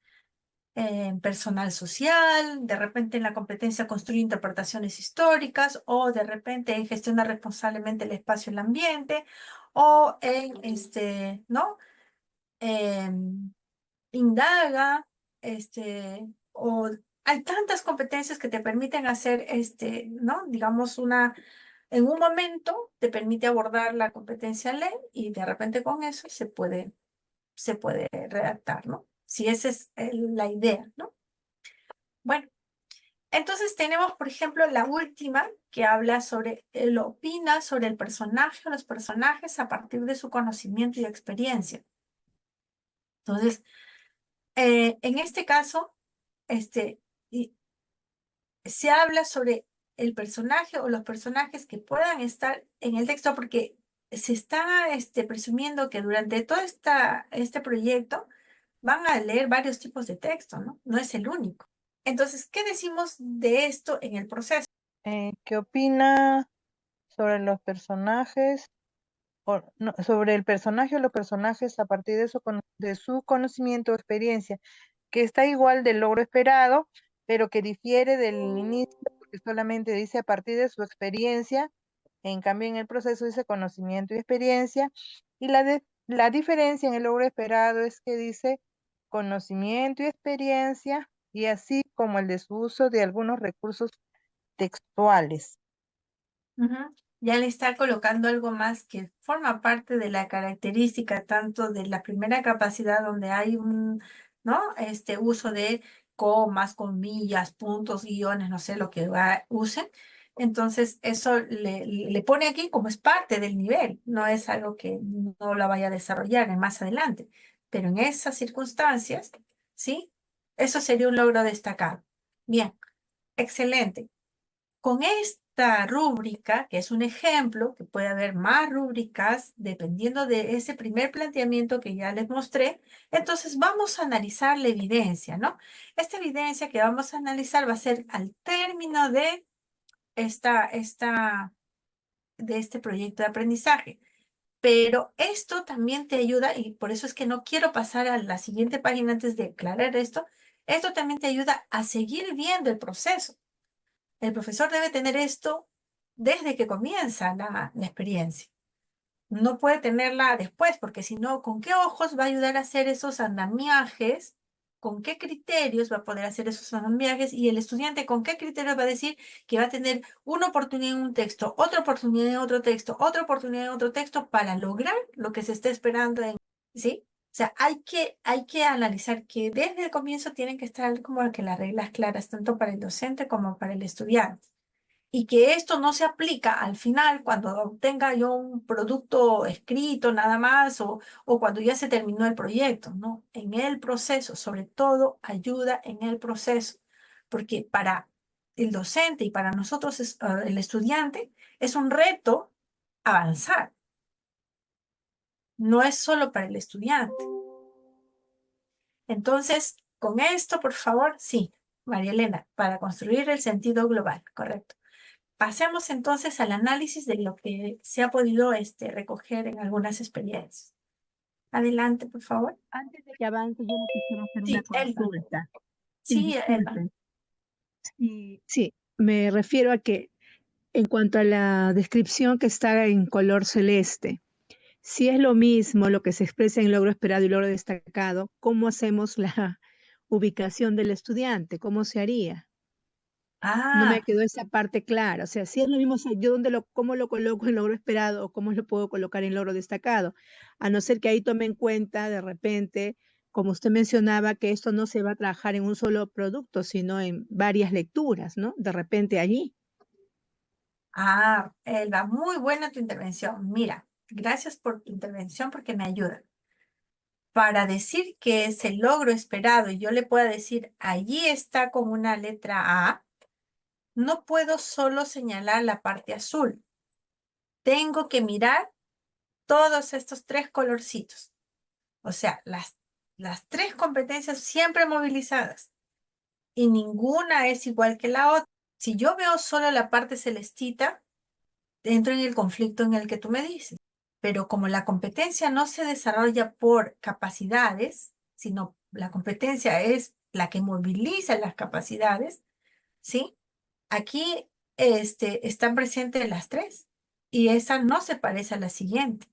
personal social, de repente en la competencia construir interpretaciones históricas, o de repente en gestiona responsablemente el espacio y el ambiente, o en ¿no? Indaga, o hay tantas competencias que te permiten hacer, ¿no? Digamos, en un momento te permite abordar la competencia ley y de repente con eso se puede redactar, ¿no? Si esa es la idea, ¿no? Bueno, entonces tenemos, por ejemplo, la última que habla sobre, él opina sobre el personaje o los personajes a partir de su conocimiento y experiencia. Entonces, en este caso, se habla sobre el personaje o los personajes que puedan estar en el texto porque se está presumiendo que durante todo este proyecto van a leer varios tipos de texto, ¿no? No es el único. Entonces, ¿qué decimos de esto en el proceso? ¿Qué opina sobre los personajes? Sobre el personaje o los personajes a partir de su conocimiento o experiencia, que está igual del logro esperado, pero que difiere del inicio, porque solamente dice a partir de su experiencia, en cambio en el proceso dice conocimiento y experiencia, y la diferencia en el logro esperado es que dice conocimiento y experiencia, y así como el desuso de algunos recursos textuales. Ya le está colocando algo más que forma parte de la característica tanto de la primera capacidad donde hay un, ¿no? Uso de comas, comillas, puntos, guiones, no sé lo que usen. Entonces, eso le pone aquí como es parte del nivel, no es algo que no la vaya a desarrollar en más adelante. Pero en esas circunstancias, ¿sí? Eso sería un logro destacado. Bien, excelente. Con esta rúbrica, que es un ejemplo, que puede haber más rúbricas dependiendo de ese primer planteamiento que ya les mostré, entonces vamos a analizar la evidencia, ¿no? Esta evidencia que vamos a analizar va a ser al término de este proyecto de aprendizaje. Pero esto también te ayuda, y por eso es que no quiero pasar a la siguiente página antes de aclarar esto también te ayuda a seguir viendo el proceso. El profesor debe tener esto desde que comienza la experiencia. No puede tenerla después, porque si no, ¿con qué ojos va a ayudar a hacer esos andamiajes? ¿Con qué criterios va a poder hacer esos andamiajes? Y el estudiante, ¿con qué criterios va a decir que va a tener una oportunidad en un texto, otra oportunidad en otro texto, otra oportunidad en otro texto para lograr lo que se está esperando ¿sí? O sea, hay que analizar que desde el comienzo tienen que estar como que las reglas claras, tanto para el docente como para el estudiante. y que esto no se aplica al final cuando tenga yo un producto escrito nada más o cuando ya se terminó el proyecto, ¿no? En el proceso, sobre todo ayuda en el proceso, porque para el docente y para nosotros, el estudiante, es un reto avanzar. No es solo para el estudiante. Entonces, con esto, por favor, sí, María Elena, para construir el sentido global, correcto. Pasemos entonces al análisis de lo que se ha podido recoger en algunas experiencias. Adelante, por favor. Antes de que avance, yo le quisiera hacer una Sí, Elba. consulta. Sí, Sí, Elba. disculpe. Sí, me refiero a que en cuanto a la descripción que está en color celeste, si es lo mismo lo que se expresa en logro esperado y logro destacado, ¿cómo hacemos la ubicación del estudiante? ¿Cómo se haría? No me Ah, quedó esa parte clara. O sea, si es lo mismo, o sea, yo cómo lo coloco en logro esperado o cómo lo puedo colocar en logro destacado. A no ser que ahí tome en cuenta de repente, como usted mencionaba, que esto no se va a trabajar en un solo producto, sino en varias lecturas, ¿no? De repente allí. Elba, muy buena tu intervención. Mira, gracias por tu intervención porque me ayuda. Para decir que es el logro esperado y yo le pueda decir, allí está con una letra A, no puedo solo señalar la parte azul. Tengo que mirar todos estos tres colorcitos. O sea, las tres competencias siempre movilizadas y ninguna es igual que la otra. Si yo veo solo la parte celestita, entro en el conflicto en el que tú me dices. Pero como la competencia no se desarrolla por capacidades, sino la competencia es la que moviliza las capacidades, ¿sí? Aquí están presentes las tres y esa no se parece a la siguiente.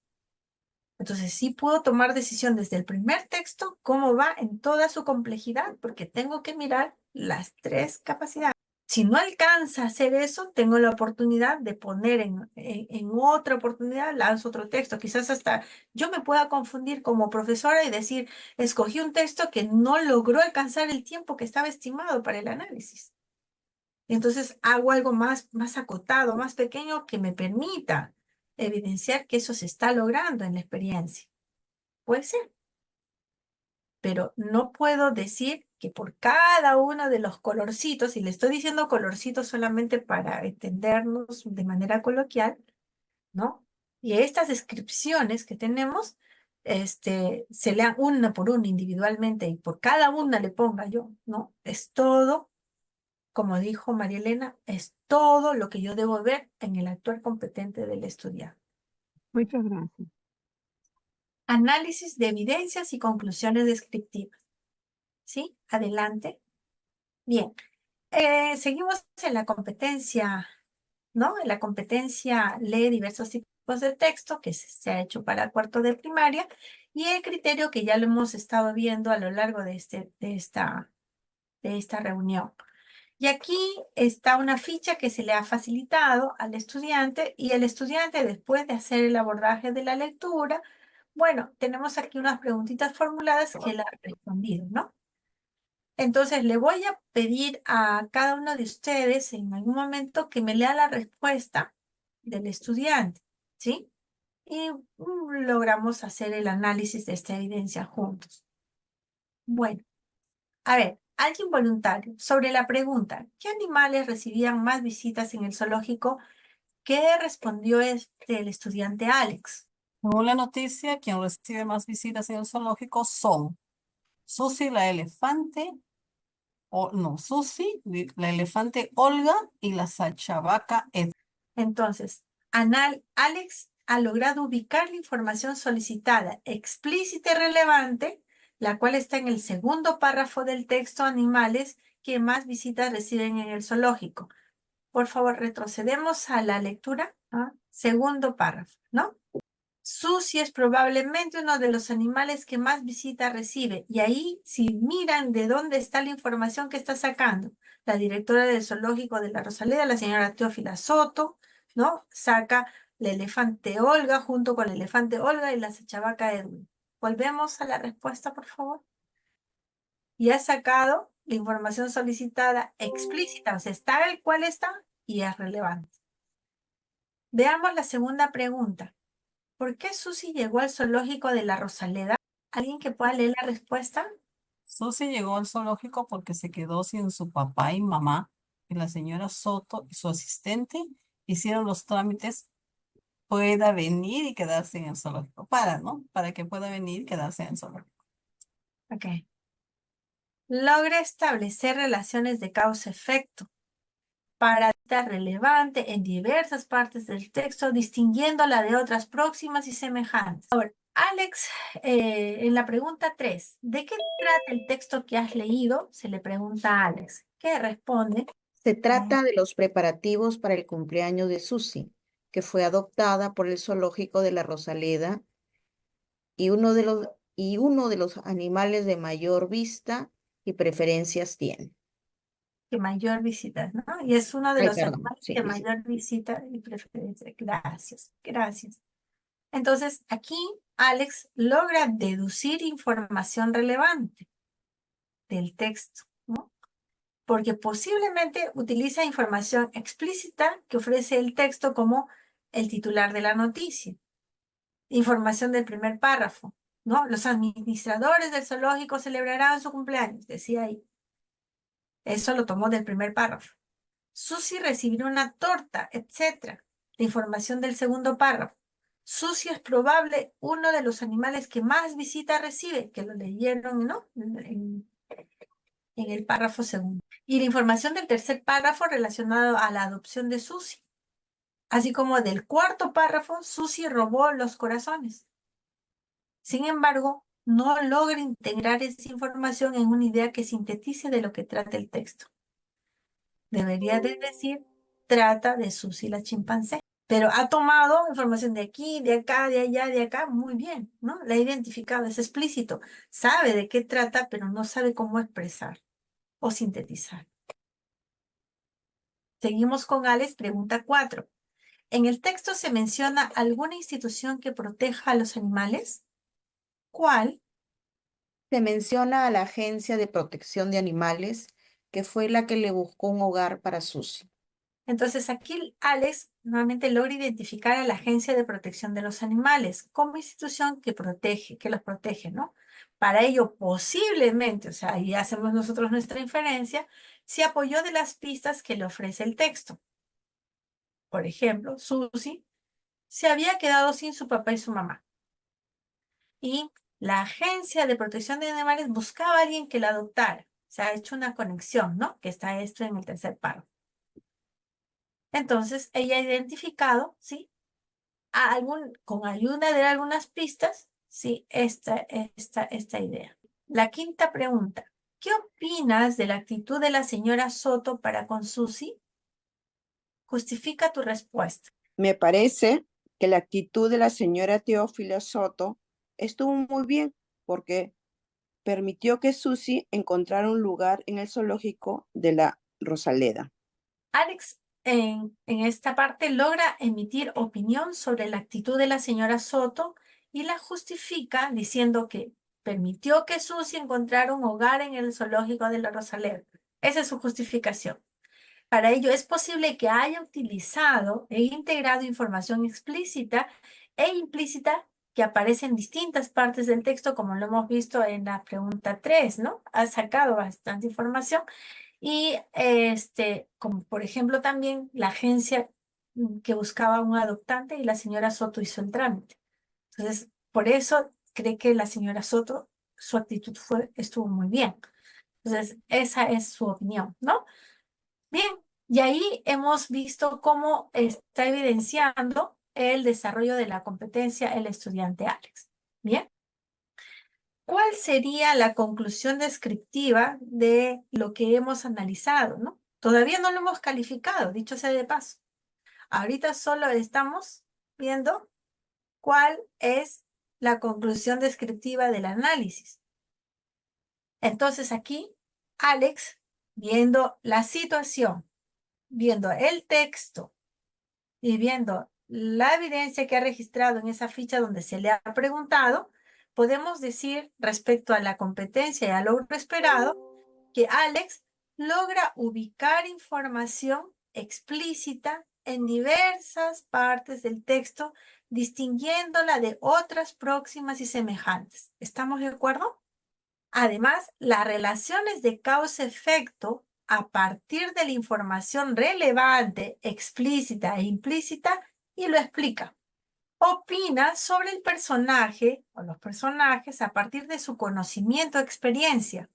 Entonces sí puedo tomar decisión desde el primer texto cómo va en toda su complejidad, porque tengo que mirar las tres capacidades. Si no alcanza a hacer eso, tengo la oportunidad de poner en otra oportunidad, lanzo otro texto. Quizás hasta yo me pueda confundir como profesora y decir, escogí un texto que no logró alcanzar el tiempo que estaba estimado para el análisis. Entonces hago algo más acotado, más pequeño que me permita evidenciar que eso se está logrando en la experiencia. Puede ser, pero no puedo decir que por cada uno de los colorcitos, y le estoy diciendo colorcitos solamente para entendernos de manera coloquial, ¿no? Y estas descripciones que tenemos, se lean una por una individualmente y por cada una le ponga yo, ¿no? Es todo, como dijo María Elena, es todo lo que yo debo ver en el actuar competente del estudiante. Muchas gracias. Análisis de evidencias y conclusiones descriptivas. ¿Sí? Adelante. Bien. Seguimos en la competencia, ¿no? En la competencia lee diversos tipos de texto que se ha hecho para cuarto de primaria y el criterio que ya lo hemos estado viendo a lo largo de esta reunión. Y aquí está una ficha que se le ha facilitado al estudiante y el estudiante, después de hacer el abordaje de la lectura, bueno, tenemos aquí unas preguntitas formuladas que él ha respondido, ¿no? Entonces le voy a pedir a cada uno de ustedes en algún momento que me lea la respuesta del estudiante, ¿sí? Y logramos hacer el análisis de esta evidencia juntos. Bueno, a ver, alguien voluntario, sobre la pregunta, ¿qué animales recibían más visitas en el zoológico? ¿Qué respondió el estudiante Alex? Según la noticia, quien recibe más visitas en el zoológico son Susi la elefante, Susi, la elefante Olga y la sachavaca Ed. Entonces, Alex ha logrado ubicar la información solicitada explícita y relevante, la cual está en el segundo párrafo del texto animales que más visitas reciben en el zoológico. Por favor, retrocedemos a la lectura. Segundo párrafo, ¿no? Susi es probablemente uno de los animales que más visitas recibe. Y ahí, si miran de dónde está la información que está sacando, la directora del zoológico de la Rosaleda, la señora Teófila Soto, ¿no? Saca la elefante Olga junto con la elefante Olga y la chavaca Edwin. Volvemos a la respuesta, por favor. Y ha sacado la información solicitada explícita, o sea, está el cual está y es relevante. Veamos la segunda pregunta. ¿Por qué Susi llegó al zoológico de la Rosaleda? ¿Alguien que pueda leer la respuesta? Susi llegó al zoológico porque se quedó sin su papá y mamá, y la señora Soto y su asistente hicieron los trámites, pueda venir y quedarse en el zoológico. ¿No? Para que pueda venir y quedarse en el zoológico. Ok. Logra establecer relaciones de causa-efecto para estar relevante en diversas partes del texto, distinguiéndola de otras próximas y semejantes. Ahora, Alex, en la pregunta 3, ¿de qué trata el texto que has leído? Se le pregunta a Alex. ¿Qué responde? Se trata de los preparativos para el cumpleaños de Susi, que fue adoptada por el zoológico de la Rosaleda y uno de los animales de mayor vista y preferencias tiene. Que mayor visita, ¿no? Y es uno de Ay, los perdón, animales sí, que visita. mayor visita y preferencia. Gracias, gracias. Entonces, aquí Alex logra deducir información relevante del texto, ¿no? Porque posiblemente utiliza información explícita que ofrece el texto como el titular de la noticia, información del primer párrafo, ¿no? Los administradores del zoológico celebrarán su cumpleaños, decía ahí. Eso lo tomó del primer párrafo. Susi recibirá una torta, etc. La información del segundo párrafo. Susi es probable uno de los animales que más visitas recibe, que lo leyeron, ¿no? En el párrafo segundo. Y la información del tercer párrafo relacionado a la adopción de Susi. Así como del cuarto párrafo, Susi robó los corazones. Sin embargo, no logra integrar esa información en una idea que sintetice de lo que trata el texto. Debería de decir, trata de Susi la chimpancé. Pero ha tomado información de aquí, de acá, de allá, de acá, muy bien, ¿no? La ha identificado, es explícito. Sabe de qué trata, pero no sabe cómo expresar o sintetizar. Seguimos con Alex, pregunta 4. ¿En el texto se menciona alguna institución que proteja a los animales? ¿Cuál? Se menciona a la Agencia de Protección de Animales, que fue la que le buscó un hogar para Susi. Entonces aquí Alex nuevamente logra identificar a la Agencia de Protección de los Animales como institución que protege, que los protege, ¿no? Para ello, posiblemente, o sea, ahí hacemos nosotros nuestra inferencia, se apoyó de las pistas que le ofrece el texto. Por ejemplo, Susi se había quedado sin su papá y su mamá. Y la Agencia de Protección de Animales buscaba a alguien que la adoptara. Se ha hecho una conexión, ¿no? Que está esto en el tercer párrafo. Entonces, ella ha identificado, ¿sí? Con ayuda de algunas pistas, ¿sí? Esta idea. La quinta pregunta. ¿Qué opinas de la actitud de la señora Soto para con Susi? Justifica tu respuesta. Me parece que la actitud de la señora Teófila Soto estuvo muy bien porque permitió que Susi encontrara un lugar en el zoológico de la Rosaleda. Alex, en esta parte, logra emitir opinión sobre la actitud de la señora Soto y la justifica diciendo que permitió que Susi encontrara un hogar en el zoológico de la Rosaleda. Esa es su justificación. Para ello, es posible que haya utilizado e integrado información explícita e implícita que aparece en distintas partes del texto, como lo hemos visto en la pregunta 3, ¿no? Ha sacado bastante información. Y como por ejemplo también la agencia que buscaba un adoptante y la señora Soto hizo el trámite. Entonces, por eso cree que la señora Soto, su actitud estuvo muy bien. Entonces, esa es su opinión, ¿no? Bien, y ahí hemos visto cómo está evidenciando el desarrollo de la competencia el estudiante Alex. Bien. ¿Cuál sería la conclusión descriptiva de lo que hemos analizado, ¿no? Todavía no lo hemos calificado, dicho sea de paso. Ahorita solo estamos viendo cuál es la conclusión descriptiva del análisis. Entonces aquí, Alex, viendo la situación, viendo el texto y viendo la evidencia que ha registrado en esa ficha donde se le ha preguntado, podemos decir respecto a la competencia y al logro esperado que Alex logra ubicar información explícita en diversas partes del texto, distinguiéndola de otras próximas y semejantes. ¿Estamos de acuerdo? Además, las relaciones de causa-efecto a partir de la información relevante, explícita e implícita, y lo explica. Opina sobre el personaje o los personajes a partir de su conocimiento o experiencia.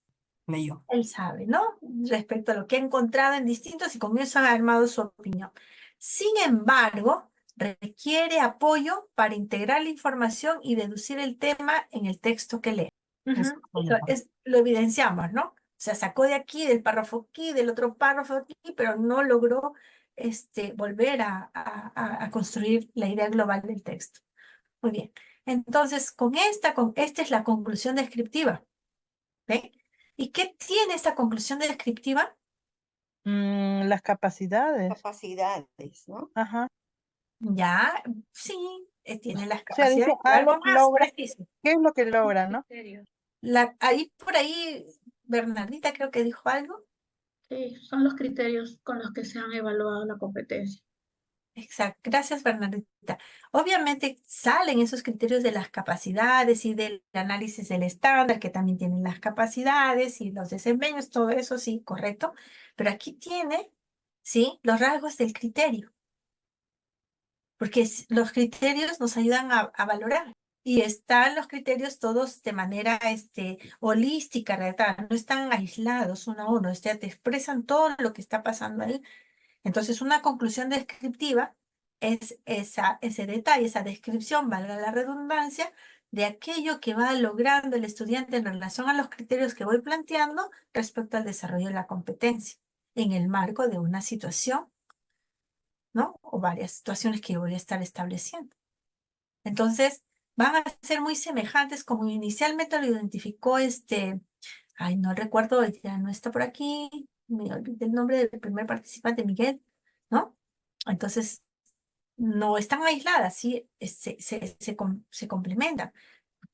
Leyó. Él sabe, ¿no? Respecto a lo que ha encontrado en distintos y con eso ha armado su opinión. Sin embargo, requiere apoyo para integrar la información y deducir el tema en el texto que lee. Eso Lo evidenciamos, ¿no? O sea, sacó de aquí, del párrafo aquí, del otro párrafo aquí, pero no logró volver a construir la idea global del texto. Muy bien. Entonces, esta es la conclusión descriptiva. ¿Ve? ¿Y qué tiene esta conclusión descriptiva? Las capacidades. Capacidades, ¿no? Ajá. Ya, sí, tiene las O sea, dice capacidades, pero algo más logra, preciso. ¿qué es lo que logra, no? Por ahí, Bernardita creo que dijo algo. Sí, son los criterios con los que se han evaluado la competencia. Exacto, gracias Bernardita. Obviamente salen esos criterios de las capacidades y del análisis del estándar, que también tienen las capacidades y los desempeños, todo eso sí, correcto. Pero aquí tiene, ¿sí?, los rasgos del criterio. Porque los criterios nos ayudan a valorar. Y están los criterios todos de manera holística, ¿verdad? No están aislados uno a uno, te expresan todo lo que está pasando ahí. Entonces, una conclusión descriptiva es ese detalle, esa descripción, valga la redundancia, de aquello que va logrando el estudiante en relación a los criterios que voy planteando respecto al desarrollo de la competencia en el marco de una situación, ¿no? O varias situaciones que yo voy a estar estableciendo. Entonces, van a ser muy semejantes como inicialmente lo identificó ay, no recuerdo, ya no está por aquí, me olvidé el nombre del primer participante, Miguel, ¿no? Entonces, no están aisladas, sí, se complementan.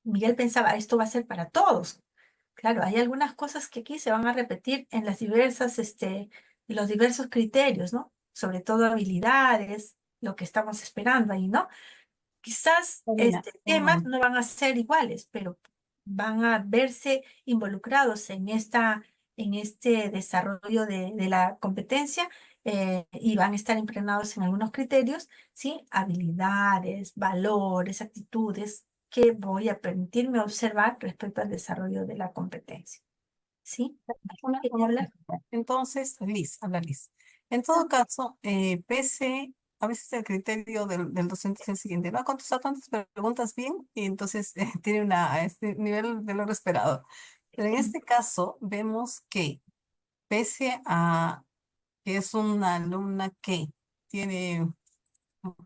Miguel pensaba, esto va a ser para todos. Claro, hay algunas cosas que aquí se van a repetir en las los diversos criterios, ¿no? Sobre todo habilidades, lo que estamos esperando ahí, ¿no? Quizás temas no van a ser iguales, pero van a verse involucrados en este desarrollo de la competencia y van a estar impregnados en algunos criterios, ¿sí? Habilidades, valores, actitudes que voy a permitirme observar respecto al desarrollo de la competencia. ¿Sí? Entonces, habla Liz. En todo caso, pese a veces el criterio del docente es el siguiente, no ha contestado tantas preguntas bien y entonces tiene este nivel de lo esperado. Pero en este caso vemos que pese a que es una alumna que tiene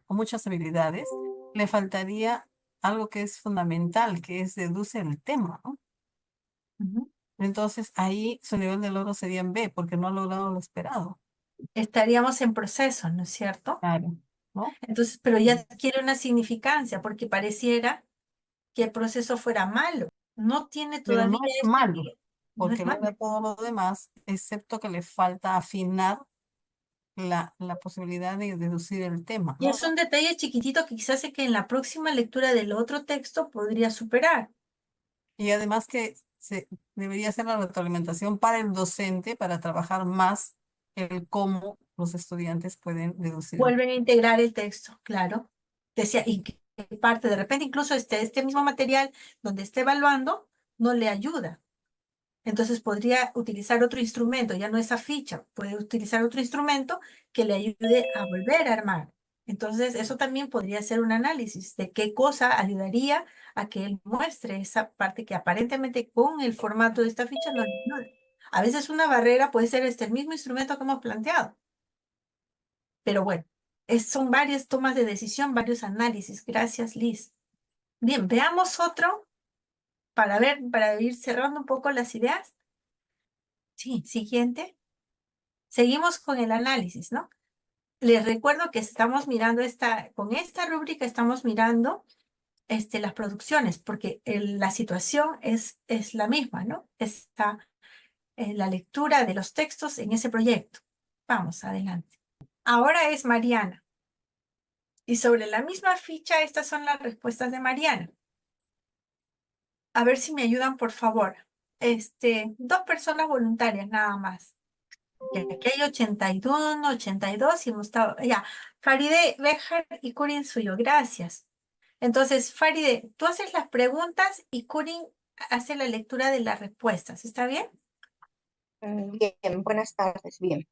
muchas habilidades, le faltaría algo que es fundamental, que es deduce el tema, ¿no? Entonces ahí su nivel de logro sería en B, porque no ha logrado lo esperado. Estaríamos en proceso, ¿no es cierto? Claro, ¿no? Entonces, pero ya adquiere una significancia, porque pareciera que el proceso fuera malo. No tiene Pero todavía no es malo, no es porque malo. logra todo lo demás, excepto que le falta afinar la posibilidad de deducir el tema, Y ¿no? es un detalle chiquitito que quizás sé que en la próxima lectura del otro texto podría superar. Y además que debería ser la retroalimentación para el docente para trabajar más el cómo los estudiantes pueden deducir. Vuelven a integrar el texto, claro. Decía, y que parte, de repente incluso este mismo material donde esté evaluando no le ayuda. Entonces podría utilizar otro instrumento, ya no esa ficha, puede utilizar otro instrumento que le ayude a volver a armar. Entonces eso también podría ser un análisis de qué cosa ayudaría a que él muestre esa parte que aparentemente con el formato de esta ficha no le ayuda. A veces una barrera puede ser el mismo instrumento que hemos planteado. Pero bueno, son varias tomas de decisión, varios análisis. Gracias, Liz. Bien, veamos otro para ir cerrando un poco las ideas. Sí, siguiente. Seguimos con el análisis, ¿no? Les recuerdo que estamos mirando con esta rúbrica estamos mirando las producciones, porque la situación es la misma, ¿no? Está la lectura de los textos en ese proyecto. Vamos, adelante. Ahora es Mariana. Y sobre la misma ficha, estas son las respuestas de Mariana. A ver si me ayudan, por favor. Dos personas voluntarias nada más. Y aquí hay 81, 82 y Gustavo. Ya, Faride, Bejar y Kurin suyo. Gracias. Entonces, Faride, tú haces las preguntas y Kurin hace la lectura de las respuestas. ¿Está bien? Bien, buenas tardes, bien.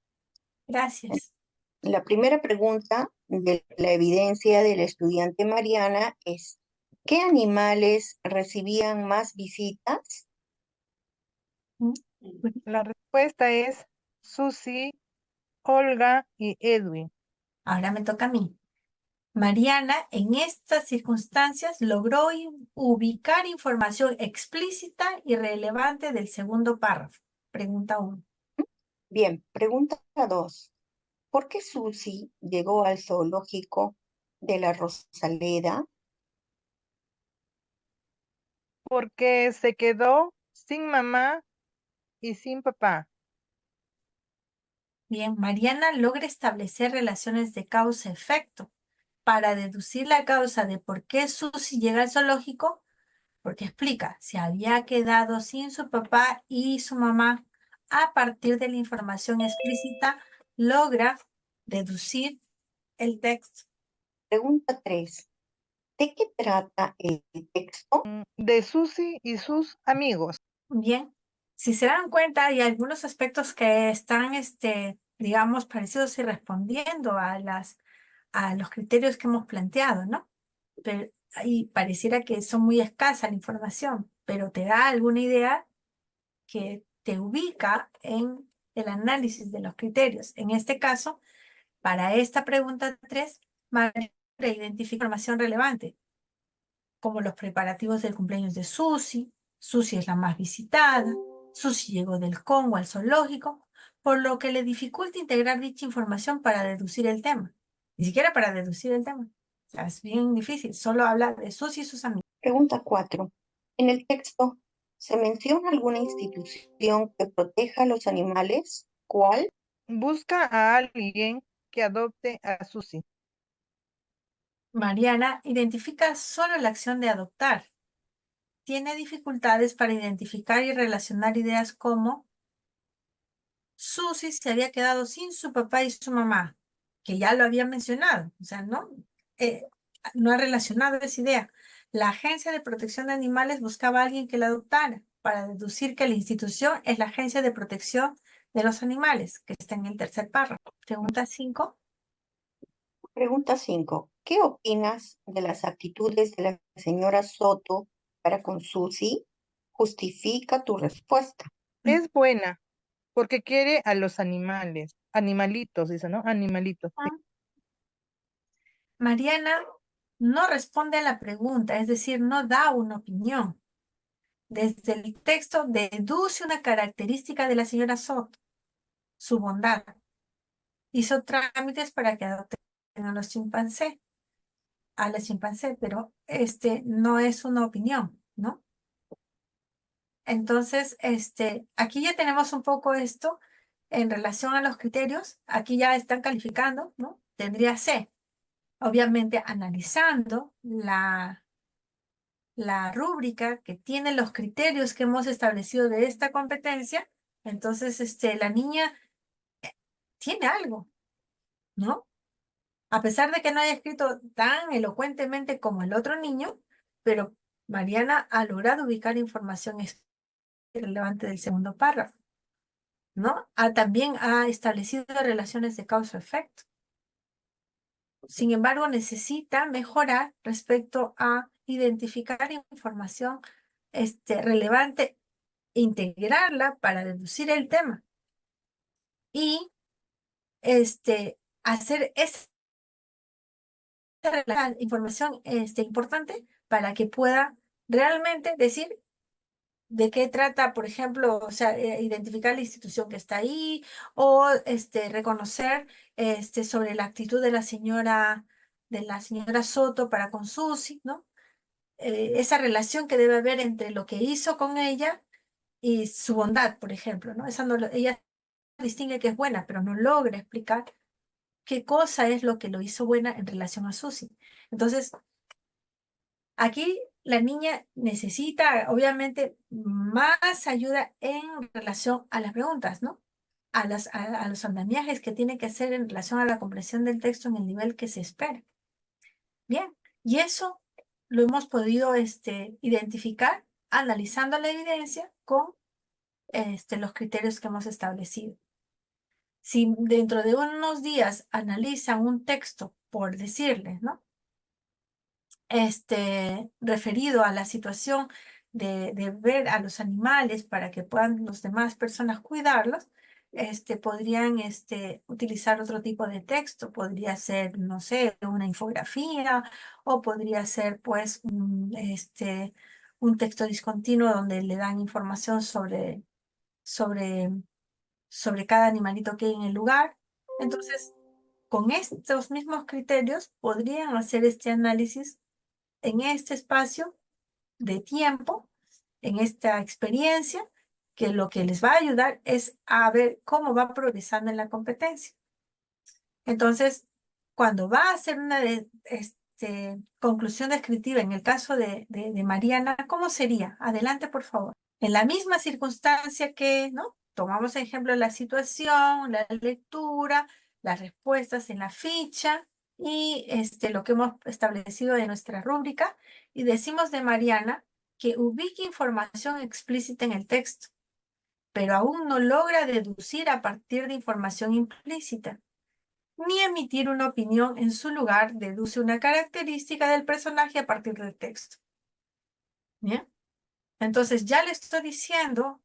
Gracias. La primera pregunta de la evidencia de la estudiante Mariana es, ¿qué animales recibían más visitas? La respuesta es Susi, Olga y Edwin. Ahora me toca a mí. Mariana, en estas circunstancias, logró ubicar información explícita y relevante del segundo párrafo. Pregunta 1. Bien, pregunta 2. ¿Por qué Susi llegó al zoológico de la Rosaleda? Porque se quedó sin mamá y sin papá. Bien, Mariana logra establecer relaciones de causa-efecto para deducir la causa de por qué Susi llega al zoológico, porque explica, se había quedado sin su papá y su mamá. A partir de la información explícita, logra deducir el texto. Pregunta 3. ¿De qué trata el texto? De Susi y sus amigos. Bien, si se dan cuenta, hay algunos aspectos que están, digamos, parecidos y respondiendo a los criterios que hemos planteado, ¿no? Pero ahí pareciera que son muy escasa la información, pero te da alguna idea que te ubica en el análisis de los criterios. En este caso, para esta pregunta 3, María identifica información relevante, como los preparativos del cumpleaños de Susi. Susi es la más visitada. Susi llegó del Congo al zoológico, por lo que le dificulta integrar dicha información para deducir el tema. Ni siquiera para deducir el tema. O sea, es bien difícil. Solo habla de Susi y sus amigos. Pregunta 4. En el texto, ¿se menciona alguna institución que proteja a los animales? ¿Cuál? Busca a alguien que adopte a Susi. Mariana identifica solo la acción de adoptar. Tiene dificultades para identificar y relacionar ideas como Susi se había quedado sin su papá y su mamá, que ya lo había mencionado. O sea, no ha relacionado esa idea. La Agencia de Protección de Animales buscaba a alguien que la adoptara para deducir que la institución es la Agencia de Protección de los Animales, que está en el tercer párrafo. Pregunta 5. Pregunta 5. ¿Qué opinas de las actitudes de la señora Soto para con Susi? Justifica tu respuesta. Es buena porque quiere a los animales. Animalitos, dice, ¿no? Animalitos. Sí. Mariana no responde a la pregunta, es decir, no da una opinión. Desde el texto deduce una característica de la señora Soto, su bondad. Hizo trámites para que adopten a los chimpancés, pero no es una opinión, ¿no? Entonces, aquí ya tenemos un poco esto en relación a los criterios. Aquí ya están calificando, ¿no? Tendría C. Obviamente, analizando la rúbrica que tiene los criterios que hemos establecido de esta competencia, entonces la niña tiene algo, ¿no? A pesar de que no haya escrito tan elocuentemente como el otro niño, pero Mariana ha logrado ubicar información relevante del segundo párrafo, ¿no? También ha establecido relaciones de causa-efecto. Sin embargo, necesita mejorar respecto a identificar información relevante, integrarla para deducir el tema y hacer esa información importante para que pueda realmente decir de qué trata, por ejemplo, o sea, identificar la institución que está ahí o reconocer sobre la actitud de la señora Soto para con Susi, ¿no? Esa relación que debe haber entre lo que hizo con ella y su bondad, por ejemplo, ¿no? Ella distingue que es buena, pero no logra explicar qué cosa es lo que lo hizo buena en relación a Susi. Entonces, aquí la niña necesita, obviamente, más ayuda en relación a las preguntas, ¿no? A los andamiajes que tiene que hacer en relación a la comprensión del texto en el nivel que se espera. Bien, y eso lo hemos podido identificar analizando la evidencia con los criterios que hemos establecido. Si dentro de unos días analizan un texto, por decirles, ¿no? Referido a la situación de ver a los animales para que puedan las demás personas cuidarlos, podrían utilizar otro tipo de texto. Podría ser, no sé, una infografía, o podría ser pues un texto discontinuo donde le dan información sobre cada animalito que hay en el lugar. Entonces, con estos mismos criterios podrían hacer este análisis en este espacio de tiempo, en esta experiencia, que lo que les va a ayudar es a ver cómo va progresando en la competencia. Entonces, cuando va a hacer una conclusión descriptiva, en el caso de Mariana, ¿cómo sería? Adelante, por favor. En la misma circunstancia que, ¿no? Tomamos ejemplo la situación, la lectura, las respuestas en la ficha y lo que hemos establecido en nuestra rúbrica, y decimos de Mariana que ubique información explícita en el texto, pero aún no logra deducir a partir de información implícita, ni emitir una opinión. En su lugar, deduce una característica del personaje a partir del texto. ¿Bien? Entonces ya le estoy diciendo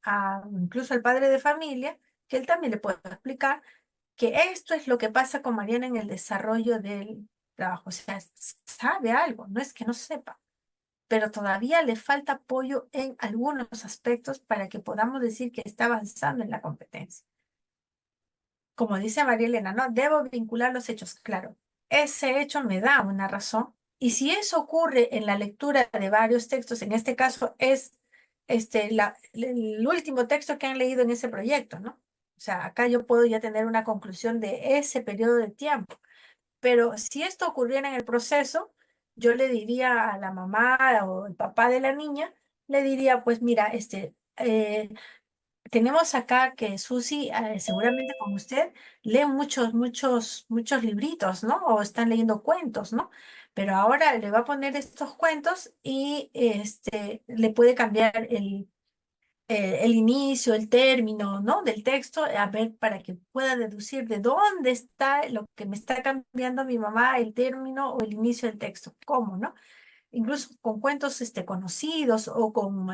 incluso al padre de familia que él también le puede explicar que esto es lo que pasa con Mariana en el desarrollo del trabajo. O sea, sabe algo, no es que no sepa, pero todavía le falta apoyo en algunos aspectos para que podamos decir que está avanzando en la competencia. Como dice María Elena, ¿no? Debo vincular los hechos. Claro, ese hecho me da una razón. Y si eso ocurre en la lectura de varios textos, en este caso es el último texto que han leído en ese proyecto, ¿no? O sea, acá yo puedo ya tener una conclusión de ese periodo de tiempo. Pero si esto ocurriera en el proceso, yo le diría a la mamá o el papá de la niña, le diría, pues mira, tenemos acá que Susi, seguramente como usted, lee muchos libritos, ¿no? O están leyendo cuentos, ¿no? Pero ahora le va a poner estos cuentos y le puede cambiar el inicio, el término, ¿no? Del texto, a ver, para que pueda deducir de dónde está lo que me está cambiando mi mamá, el término o el inicio del texto. ¿Cómo, no? Incluso con cuentos conocidos o con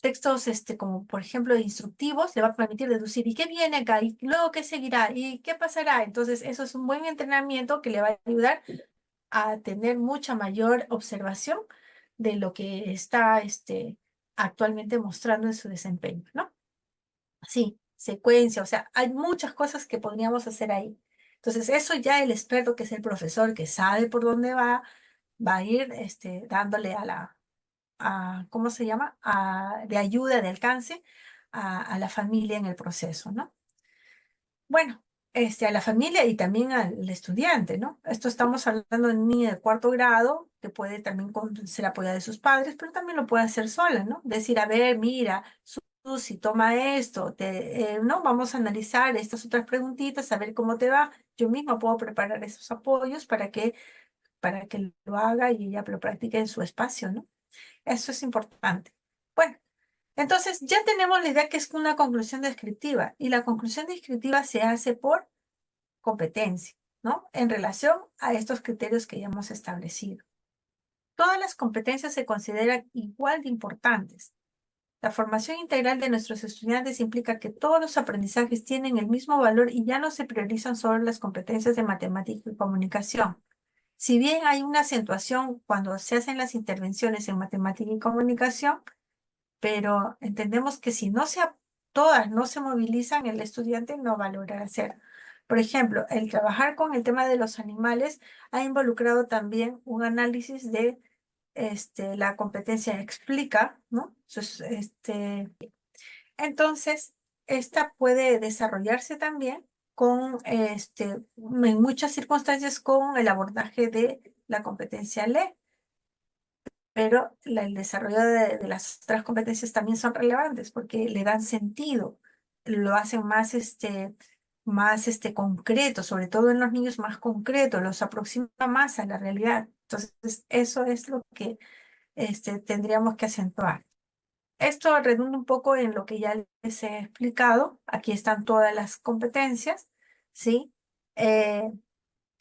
textos como por ejemplo instructivos, le va a permitir deducir ¿y qué viene acá? ¿Y luego qué seguirá? ¿Y qué pasará? Entonces eso es un buen entrenamiento que le va a ayudar a tener mucha mayor observación de lo que está actualmente mostrando en su desempeño, ¿no? Sí, secuencia, o sea, hay muchas cosas que podríamos hacer ahí. Entonces eso ya el experto, que es el profesor, que sabe por dónde va a ir dándole ¿cómo se llama? De ayuda, de alcance a la familia en el proceso, ¿no? Bueno, a la familia y también al estudiante, ¿no? Esto estamos hablando de un niño de 4º grado que puede también ser apoyada de sus padres, pero también lo puede hacer sola, ¿no? Decir, a ver, mira, Susi, toma esto, ¿no? Vamos a analizar estas otras preguntitas, a ver cómo te va. Yo misma puedo preparar esos apoyos para que lo haga y ella lo practique en su espacio, ¿no? Eso es importante. Bueno, entonces ya tenemos la idea que es una conclusión descriptiva, y la conclusión descriptiva se hace por competencia, ¿no? En relación a estos criterios que ya hemos establecido. Todas las competencias se consideran igual de importantes. La formación integral de nuestros estudiantes implica que todos los aprendizajes tienen el mismo valor y ya no se priorizan solo las competencias de matemática y comunicación. Si bien hay una acentuación cuando se hacen las intervenciones en matemática y comunicación, pero entendemos que si todas no se movilizan, el estudiante no va a lograr hacer. Por ejemplo, el trabajar con el tema de los animales ha involucrado también un análisis de la competencia explica, ¿no? Entonces, esta puede desarrollarse también en muchas circunstancias con el abordaje de la competencia LE, pero el desarrollo de las otras competencias también son relevantes porque le dan sentido, lo hacen más, concreto, sobre todo en los niños más concreto, los aproxima más a la realidad. Entonces, eso es lo que tendríamos que acentuar. Esto redunda un poco en lo que ya les he explicado. Aquí están todas las competencias, ¿sí?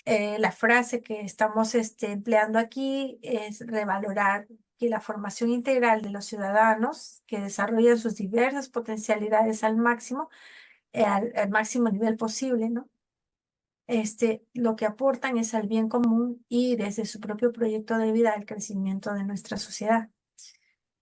La frase que estamos empleando aquí es revalorar que la formación integral de los ciudadanos que desarrollan sus diversas potencialidades al máximo nivel posible, ¿no? Lo que aportan es al bien común y desde su propio proyecto de vida al crecimiento de nuestra sociedad.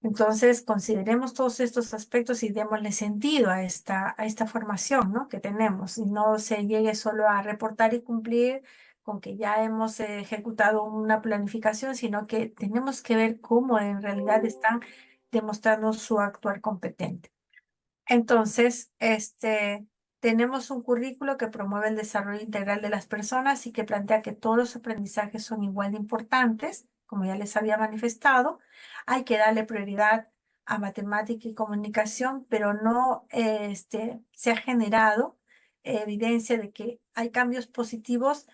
Entonces, consideremos todos estos aspectos y démosle sentido a esta formación, ¿no?, que tenemos, y no se llegue solo a reportar y cumplir con que ya hemos ejecutado una planificación, sino que tenemos que ver cómo en realidad están demostrando su actuar competente. Entonces, tenemos un currículo que promueve el desarrollo integral de las personas y que plantea que todos los aprendizajes son igual de importantes, como ya les había manifestado. Hay que darle prioridad a matemática y comunicación, pero no se ha generado evidencia de que hay cambios positivos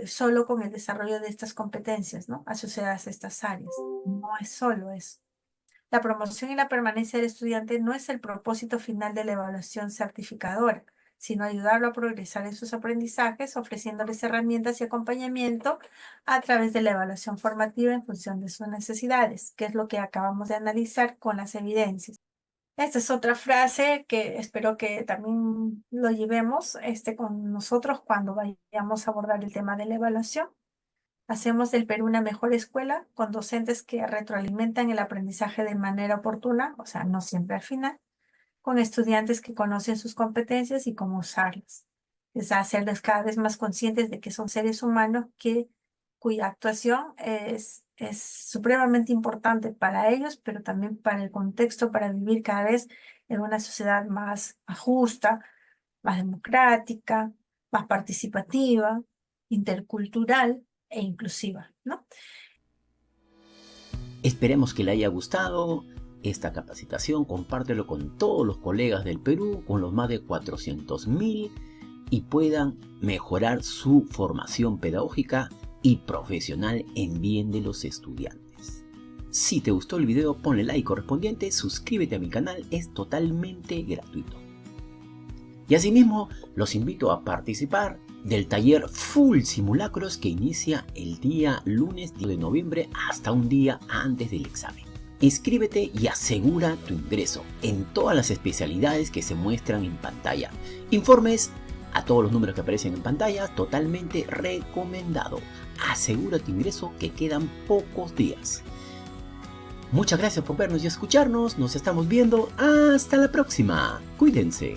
solo con el desarrollo de estas competencias, ¿no?, asociadas a estas áreas. No es solo eso. La promoción y la permanencia del estudiante no es el propósito final de la evaluación certificadora, sino ayudarlo a progresar en sus aprendizajes, ofreciéndoles herramientas y acompañamiento a través de la evaluación formativa en función de sus necesidades, que es lo que acabamos de analizar con las evidencias. Esta es otra frase que espero que también lo llevemos con nosotros cuando vayamos a abordar el tema de la evaluación. Hacemos del Perú una mejor escuela con docentes que retroalimentan el aprendizaje de manera oportuna, o sea, no siempre al final, con estudiantes que conocen sus competencias y cómo usarlas. Es hacerles cada vez más conscientes de que son seres humanos cuya actuación es supremamente importante para ellos, pero también para el contexto, para vivir cada vez en una sociedad más justa, más democrática, más participativa, intercultural e inclusiva, ¿no? Esperemos que le haya gustado esta capacitación. Compártelo con todos los colegas del Perú, con los más de 400.000, y puedan mejorar su formación pedagógica y profesional en bien de los estudiantes. Si te gustó el video, ponle like correspondiente, suscríbete a mi canal, es totalmente gratuito. Y asimismo, los invito a participar del taller Full Simulacros que inicia el día lunes 10 de noviembre hasta un día antes del examen. Inscríbete y asegura tu ingreso en todas las especialidades que se muestran en pantalla. Informes a todos los números que aparecen en pantalla, totalmente recomendado. Asegura tu ingreso, que quedan pocos días. Muchas gracias por vernos y escucharnos. Nos estamos viendo. Hasta la próxima. Cuídense.